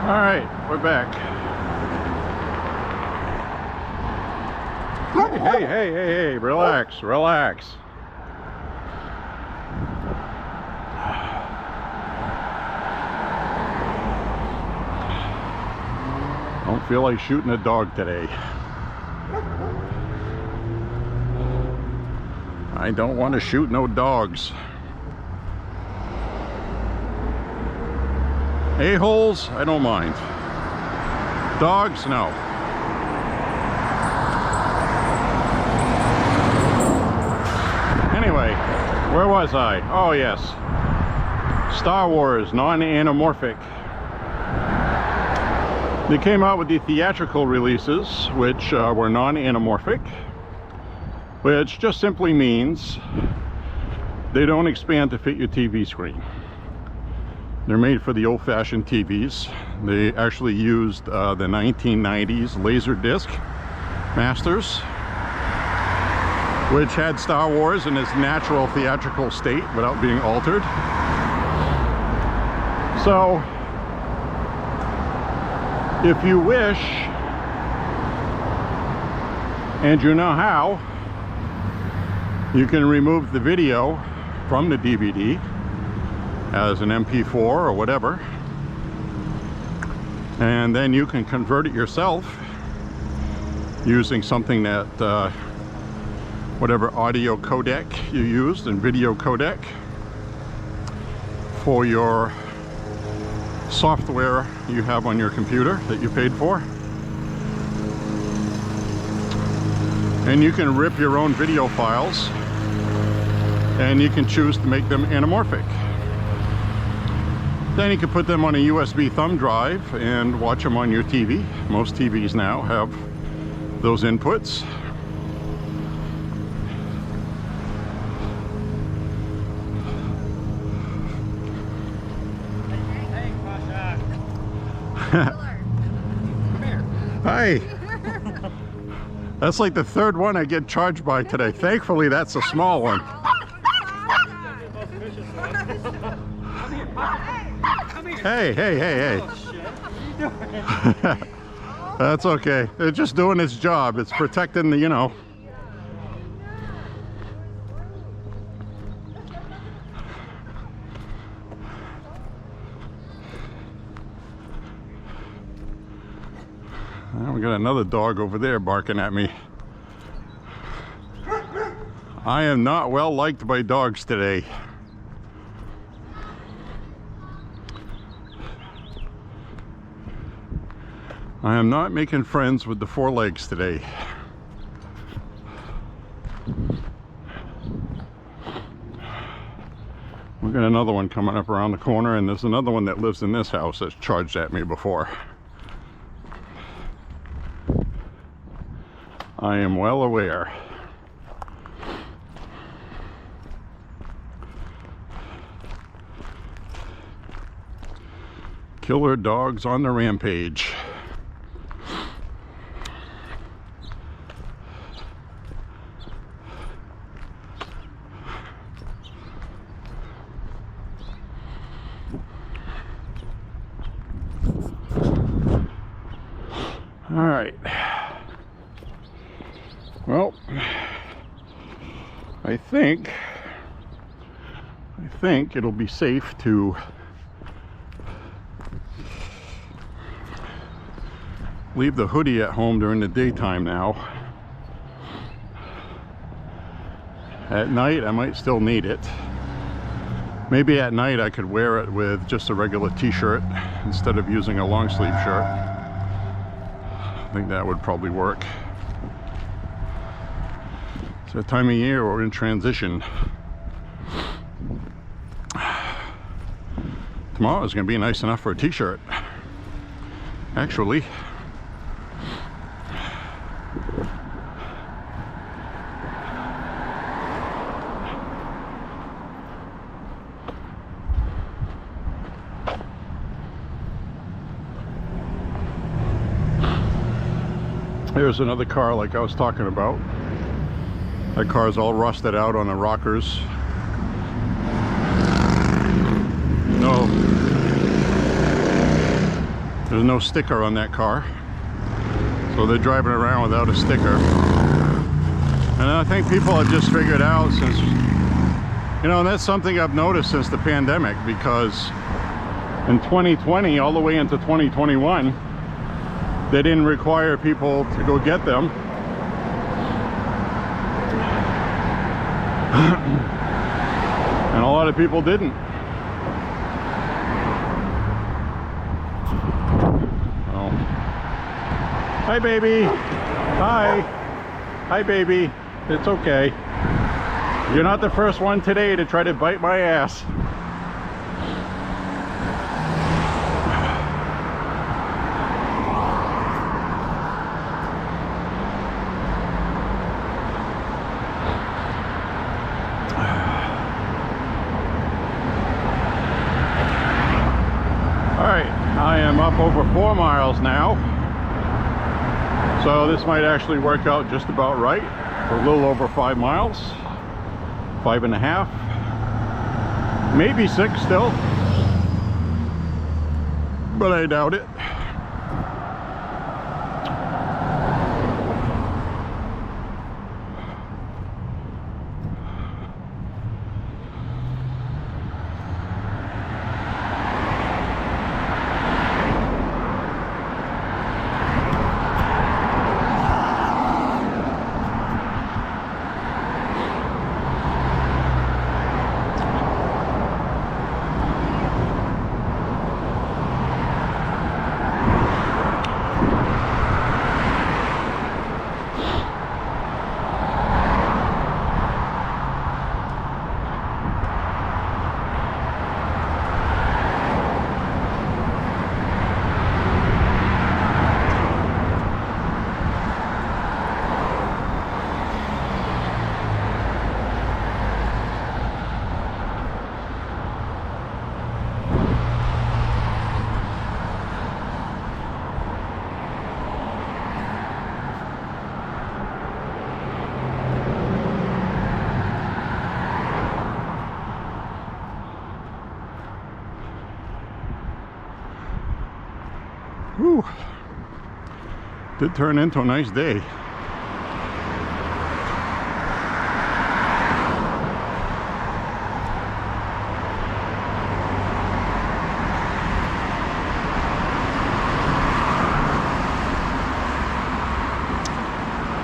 A: All right, we're back. Hey, relax, relax. Don't feel like shooting a dog today. I don't want to shoot no dogs. A-holes, I don't mind. Dogs, no. Anyway, where was I? Oh yes, Star Wars non-anamorphic. They came out with the theatrical releases, which were non-anamorphic, which just simply means they don't expand to fit your TV screen. They're made for the old-fashioned TVs. They actually used the 1990s Laserdisc masters, which had Star Wars in its natural theatrical state without being altered. So, if you wish, and you know how, you can remove the video from the DVD as an MP4 or whatever, and then you can convert it yourself using something that whatever audio codec you used and video codec for your software you have on your computer that you paid for. And you can rip your own video files and you can choose to make them anamorphic. Then you can put them on a USB thumb drive and watch them on your TV. Most TVs now have those inputs. Hi. That's like the third one I get charged by today. Thankfully, that's a small one. Hey, hey, hey, hey. That's okay. It's just doing its job. It's protecting the, you know. Well, we got another dog over there barking at me. I am not well liked by dogs today. I am not making friends with the four legs today. We got another one coming up around the corner, and there's another one that lives in this house that's charged at me before. I am well aware. Killer dogs on the rampage. All right. Well, I think it'll be safe to leave the hoodie at home during the daytime now. At night, I might still need it. Maybe at night I could wear it with just a regular t-shirt instead of using a long sleeve shirt. I think that would probably work. It's that time of year we're in transition. Tomorrow is going to be nice enough for a t-shirt. Actually, there's another car like I was talking about. That car's all rusted out on the rockers. No, there's no sticker on that car, so they're driving around without a sticker. And I think people have just figured out, since, you know, and that's something I've noticed since the pandemic, because in 2020 all the way into 2021 they didn't require people to go get them. And a lot of people didn't. Oh. Hi, baby. Hi. Hi, baby. It's okay. You're not the first one today to try to bite my ass. I am up over 4 miles now, so this might actually work out just about right for a little over 5 miles, 5.5, maybe 6 still, but I doubt it. Did turn into a nice day.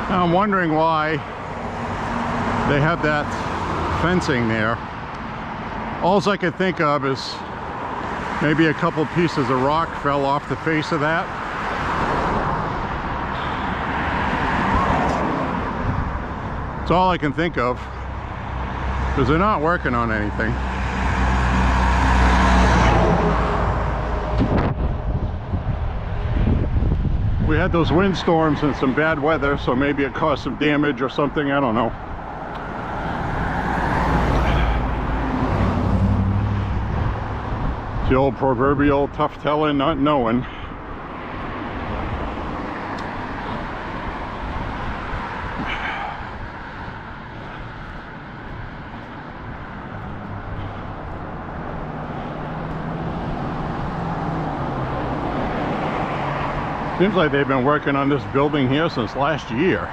A: I'm wondering why they have that fencing there. All I could think of is maybe a couple pieces of rock fell off the face of that. That's all I can think of, because they're not working on anything. We had those windstorms and some bad weather, so maybe it caused some damage or something, I don't know. The old proverbial tough telling, not knowing. Seems like they've been working on this building here since last year.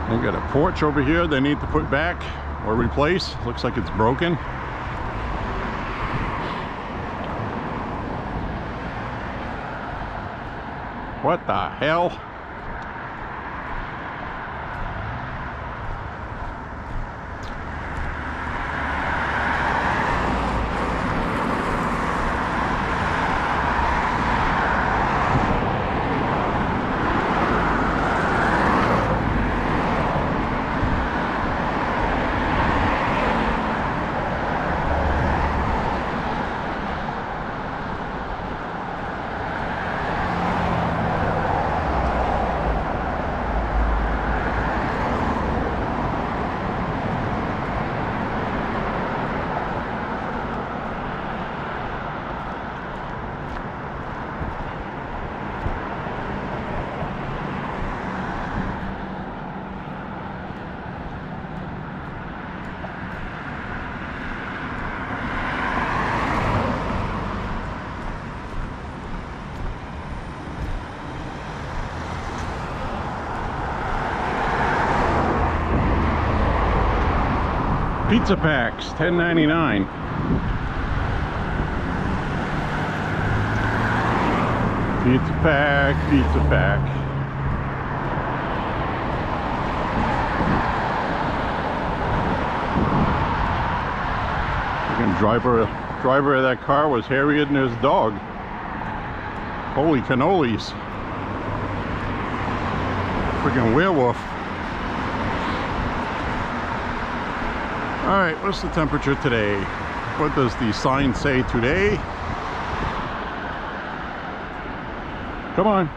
A: They got a porch over here they need to put back or replace. Looks like it's broken. What the hell? Pizza packs, $10.99. Pizza pack, pizza pack. The driver of that car was Harriet and his dog. Holy cannolis. Freaking werewolf. Alright, what's the temperature today? What does the sign say today? Come on.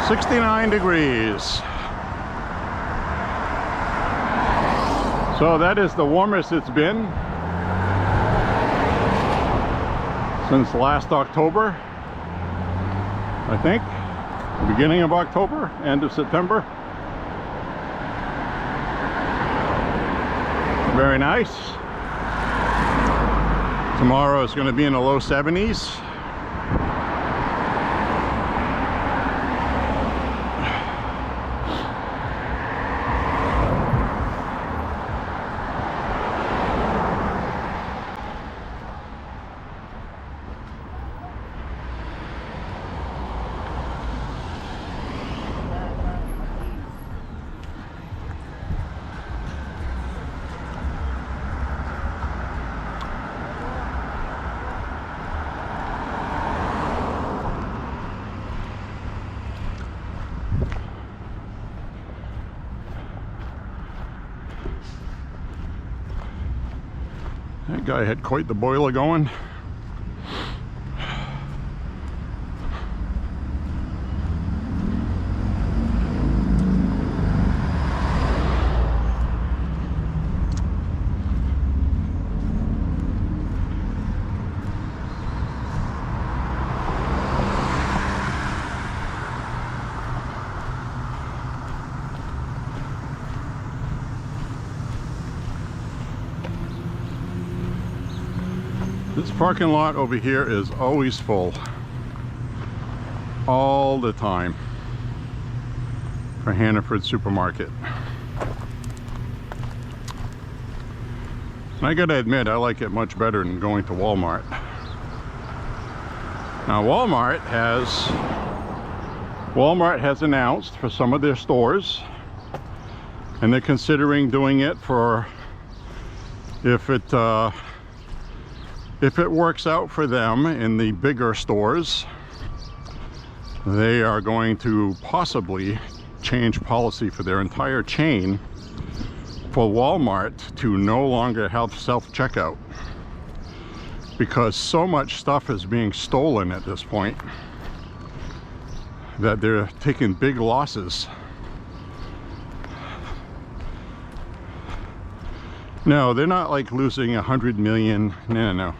A: $69 degrees. So that is the warmest it's been since last October, I think. Beginning of October, end of September. Very nice. Tomorrow is going to be in the low 70s. That guy had quite the boiler going. This parking lot over here is always full. All the time. For Hannaford Supermarket. And I gotta admit, I like it much better than going to Walmart. Now Walmart has announced for some of their stores, and they're considering doing it for, if it works out for them in the bigger stores, they are going to possibly change policy for their entire chain for Walmart to no longer have self-checkout, because so much stuff is being stolen at this point that they're taking big losses. No, they're not like losing 100 million. No.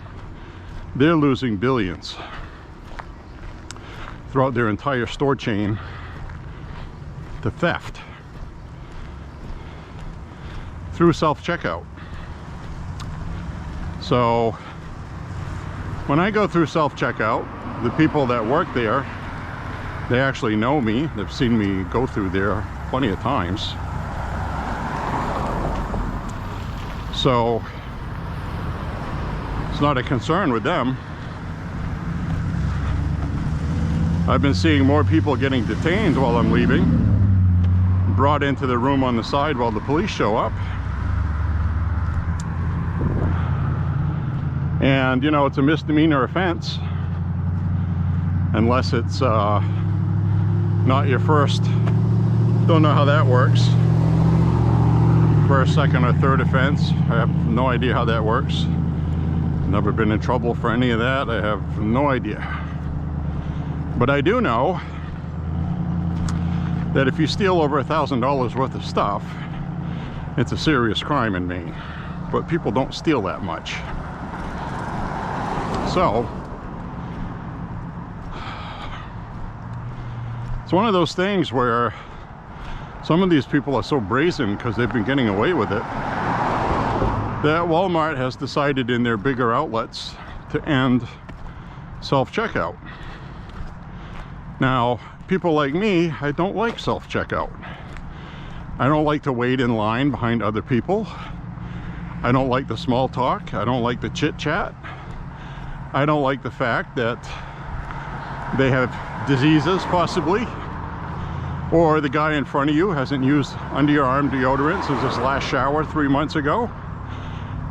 A: They're losing billions throughout their entire store chain to theft through self-checkout. So when I go through self-checkout, the people that work there, they actually know me. They've seen me go through there plenty of times. So it's not a concern with them. I've been seeing more people getting detained while I'm leaving, brought into the room on the side while the police show up. And you know, it's a misdemeanor offense unless it's not your first, don't know how that works, first, second, or third offense. I have no idea how that works. Never been in trouble for any of that. I have no idea. But I do know that if you steal over $1,000 worth of stuff, it's a serious crime in Maine. But people don't steal that much. So it's one of those things where some of these people are so brazen because they've been getting away with it, that Walmart has decided in their bigger outlets to end self-checkout. Now, people like me, I don't like self-checkout. I don't like to wait in line behind other people. I don't like the small talk. I don't like the chit-chat. I don't like the fact that they have diseases, possibly, or the guy in front of you hasn't used under-your-arm deodorant since his last shower 3 months ago.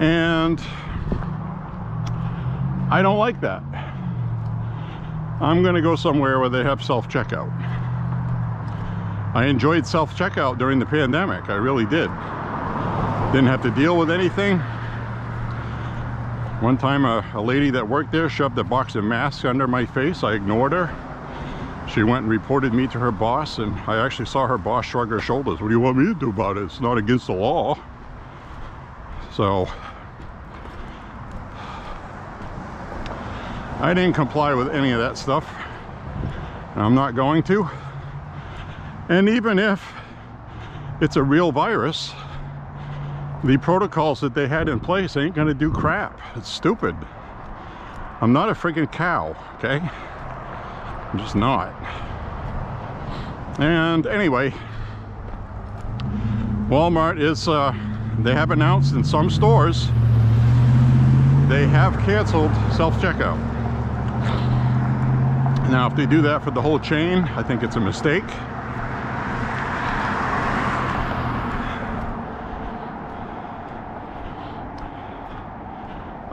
A: And I don't like that. I'm gonna go somewhere where they have self-checkout. I enjoyed self-checkout during the pandemic. I really did. Didn't have to deal with anything. One time a lady that worked there shoved a box of masks under my face. I ignored her. She went and reported me to her boss, and I actually saw her boss shrug her shoulders. What do you want me to do about it? It's not against the law. So I didn't comply with any of that stuff. I'm not going to. And even if it's a real virus, the protocols that they had in place ain't gonna do crap. It's stupid. I'm not a freaking cow, okay? I'm just not. And anyway, Walmart is, they have announced in some stores, they have canceled self-checkout. Now, if they do that for the whole chain, I think it's a mistake.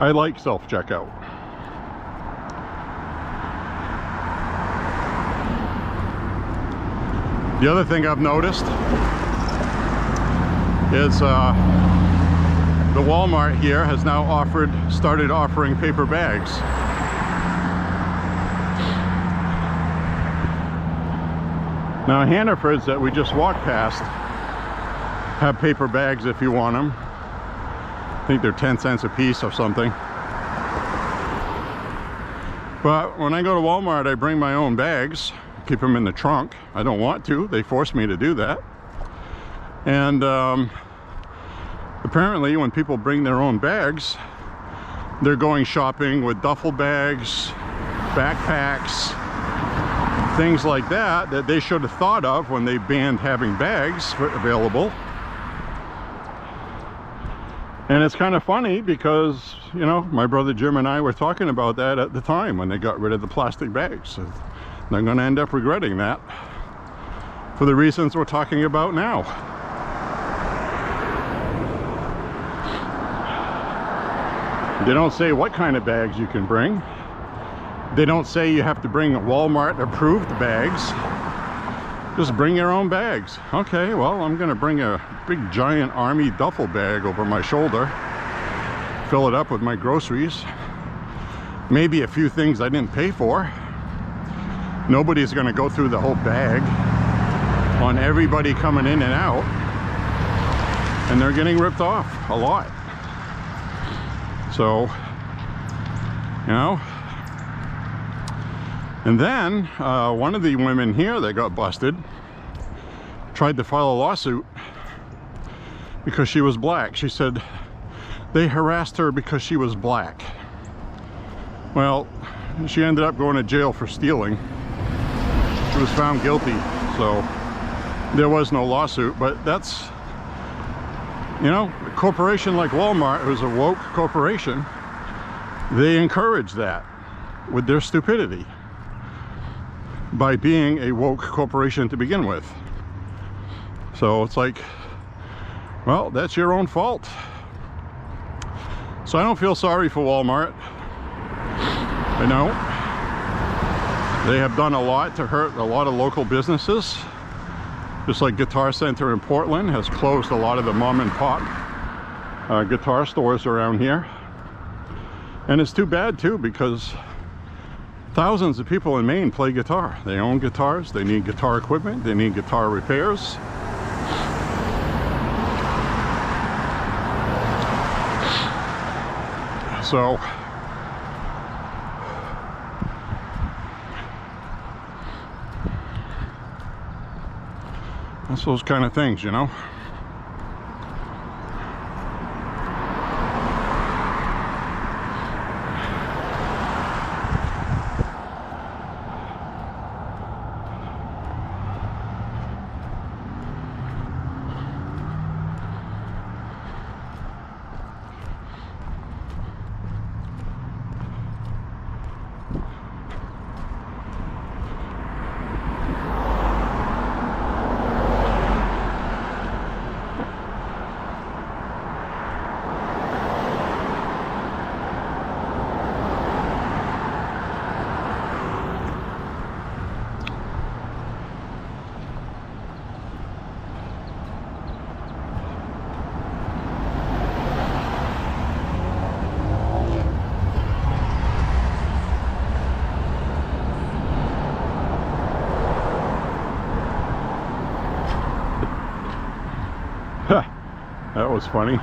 A: I like self-checkout. The other thing I've noticed is the Walmart here has now started offering paper bags. Now Hannaford's that we just walked past have paper bags if you want them. I think they're 10 cents a piece or something. But when I go to Walmart, I bring my own bags, keep them in the trunk. I don't want to, they force me to do that. And apparently when people bring their own bags, they're going shopping with duffel bags, backpacks, things like that that they should have thought of when they banned having bags available. And it's kind of funny because, you know, my brother Jim and I were talking about that at the time when they got rid of the plastic bags. They're going to end up regretting that for the reasons we're talking about now. They don't say what kind of bags you can bring. They don't say you have to bring Walmart approved bags. Just bring your own bags. Okay, well, I'm gonna bring a big giant army duffel bag over my shoulder, fill it up with my groceries, maybe a few things I didn't pay for. Nobody's gonna go through the whole bag on everybody coming in and out, and they're getting ripped off a lot. So, you know. And then one of the women here that got busted tried to file a lawsuit because she was black. She said they harassed her because she was black. Well, she ended up going to jail for stealing. She was found guilty, so there was no lawsuit. But that's, you know, a corporation like Walmart, who's a woke corporation, they encourage that with their stupidity by being a woke corporation to begin with. So it's like, well, that's your own fault. So I don't feel sorry for Walmart. I know they have done a lot to hurt a lot of local businesses. Just like Guitar Center in Portland has closed a lot of the mom and pop guitar stores around here. And it's too bad too, because thousands of people in Maine play guitar. They own guitars, they need guitar equipment, they need guitar repairs. So that's those kind of things, you know. That was funny.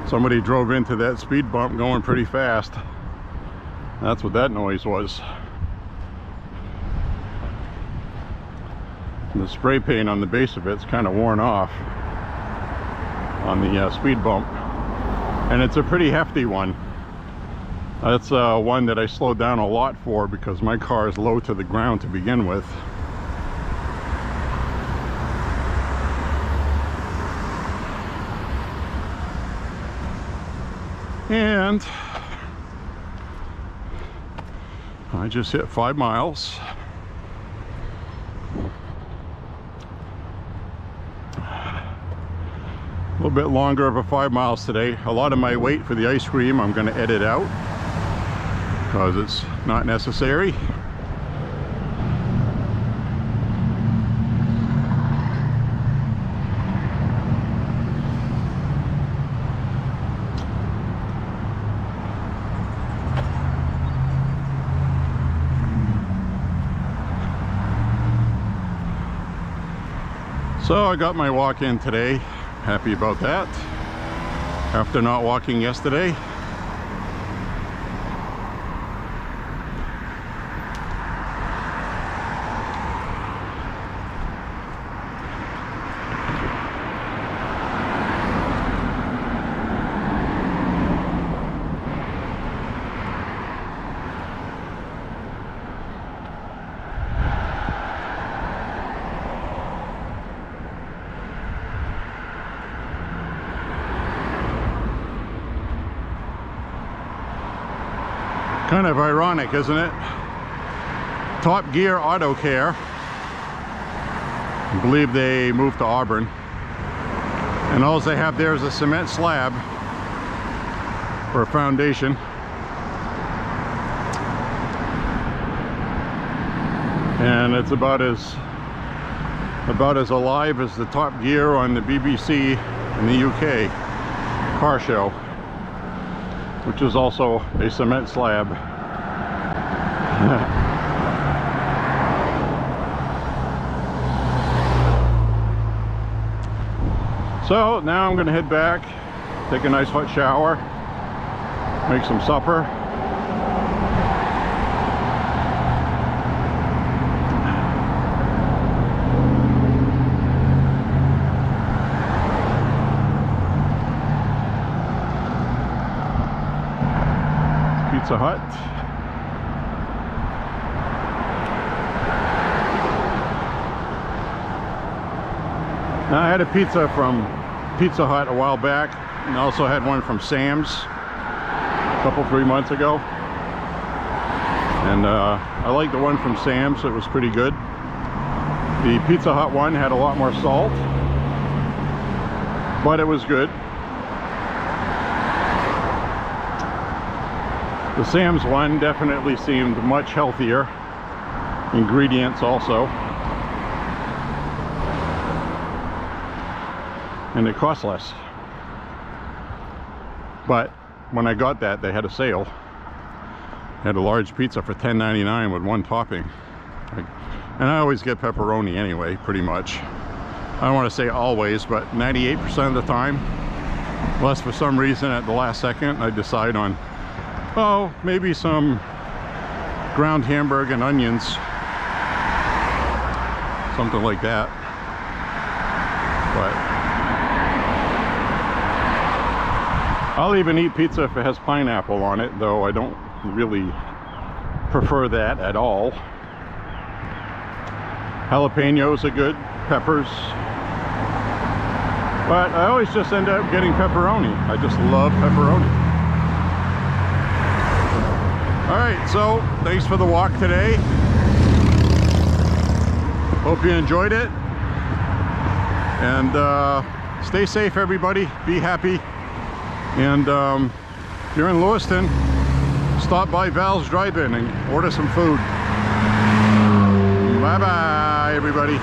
A: Somebody drove into that speed bump going pretty fast. That's what that noise was. The spray paint on the base of it's kind of worn off on the speed bump. And it's a pretty hefty one. That's one that I slowed down a lot for because my car is low to the ground to begin with. And I just hit 5 miles. A little bit longer of a 5 miles today. A lot of my wait for the ice cream I'm going to edit out because it's not necessary. So I got my walk in today. Happy about that. After not walking yesterday. Kind of ironic, isn't it? Top Gear Auto Care. I believe they moved to Auburn. And all they have there is a cement slab for a foundation. And it's about as alive as the Top Gear on the BBC in the UK car show, which is also a cement slab. So now I'm going to head back, take a nice hot shower, make some supper. Pizza Hut. Now I had a pizza from Pizza Hut a while back, and also had one from Sam's a 3 months ago. And I liked the one from Sam's, it was pretty good. The Pizza Hut one had a lot more salt, but it was good. The Sam's one definitely seemed much healthier. Ingredients also. And it cost less. But when I got that, they had a sale. Had a large pizza for $10.99 with one topping. And I always get pepperoni anyway, pretty much. I don't want to say always, but 98% of the time. Unless for some reason at the last second I decide on, oh, maybe some ground hamburger and onions. Something like that. But I'll even eat pizza if it has pineapple on it, though I don't really prefer that at all. Jalapenos are good, peppers. But I always just end up getting pepperoni. I just love pepperoni. Alright, so thanks for the walk today. Hope you enjoyed it. And stay safe, everybody. Be happy. And if you're in Lewiston, stop by Val's Drive-In and order some food. Bye-bye, everybody.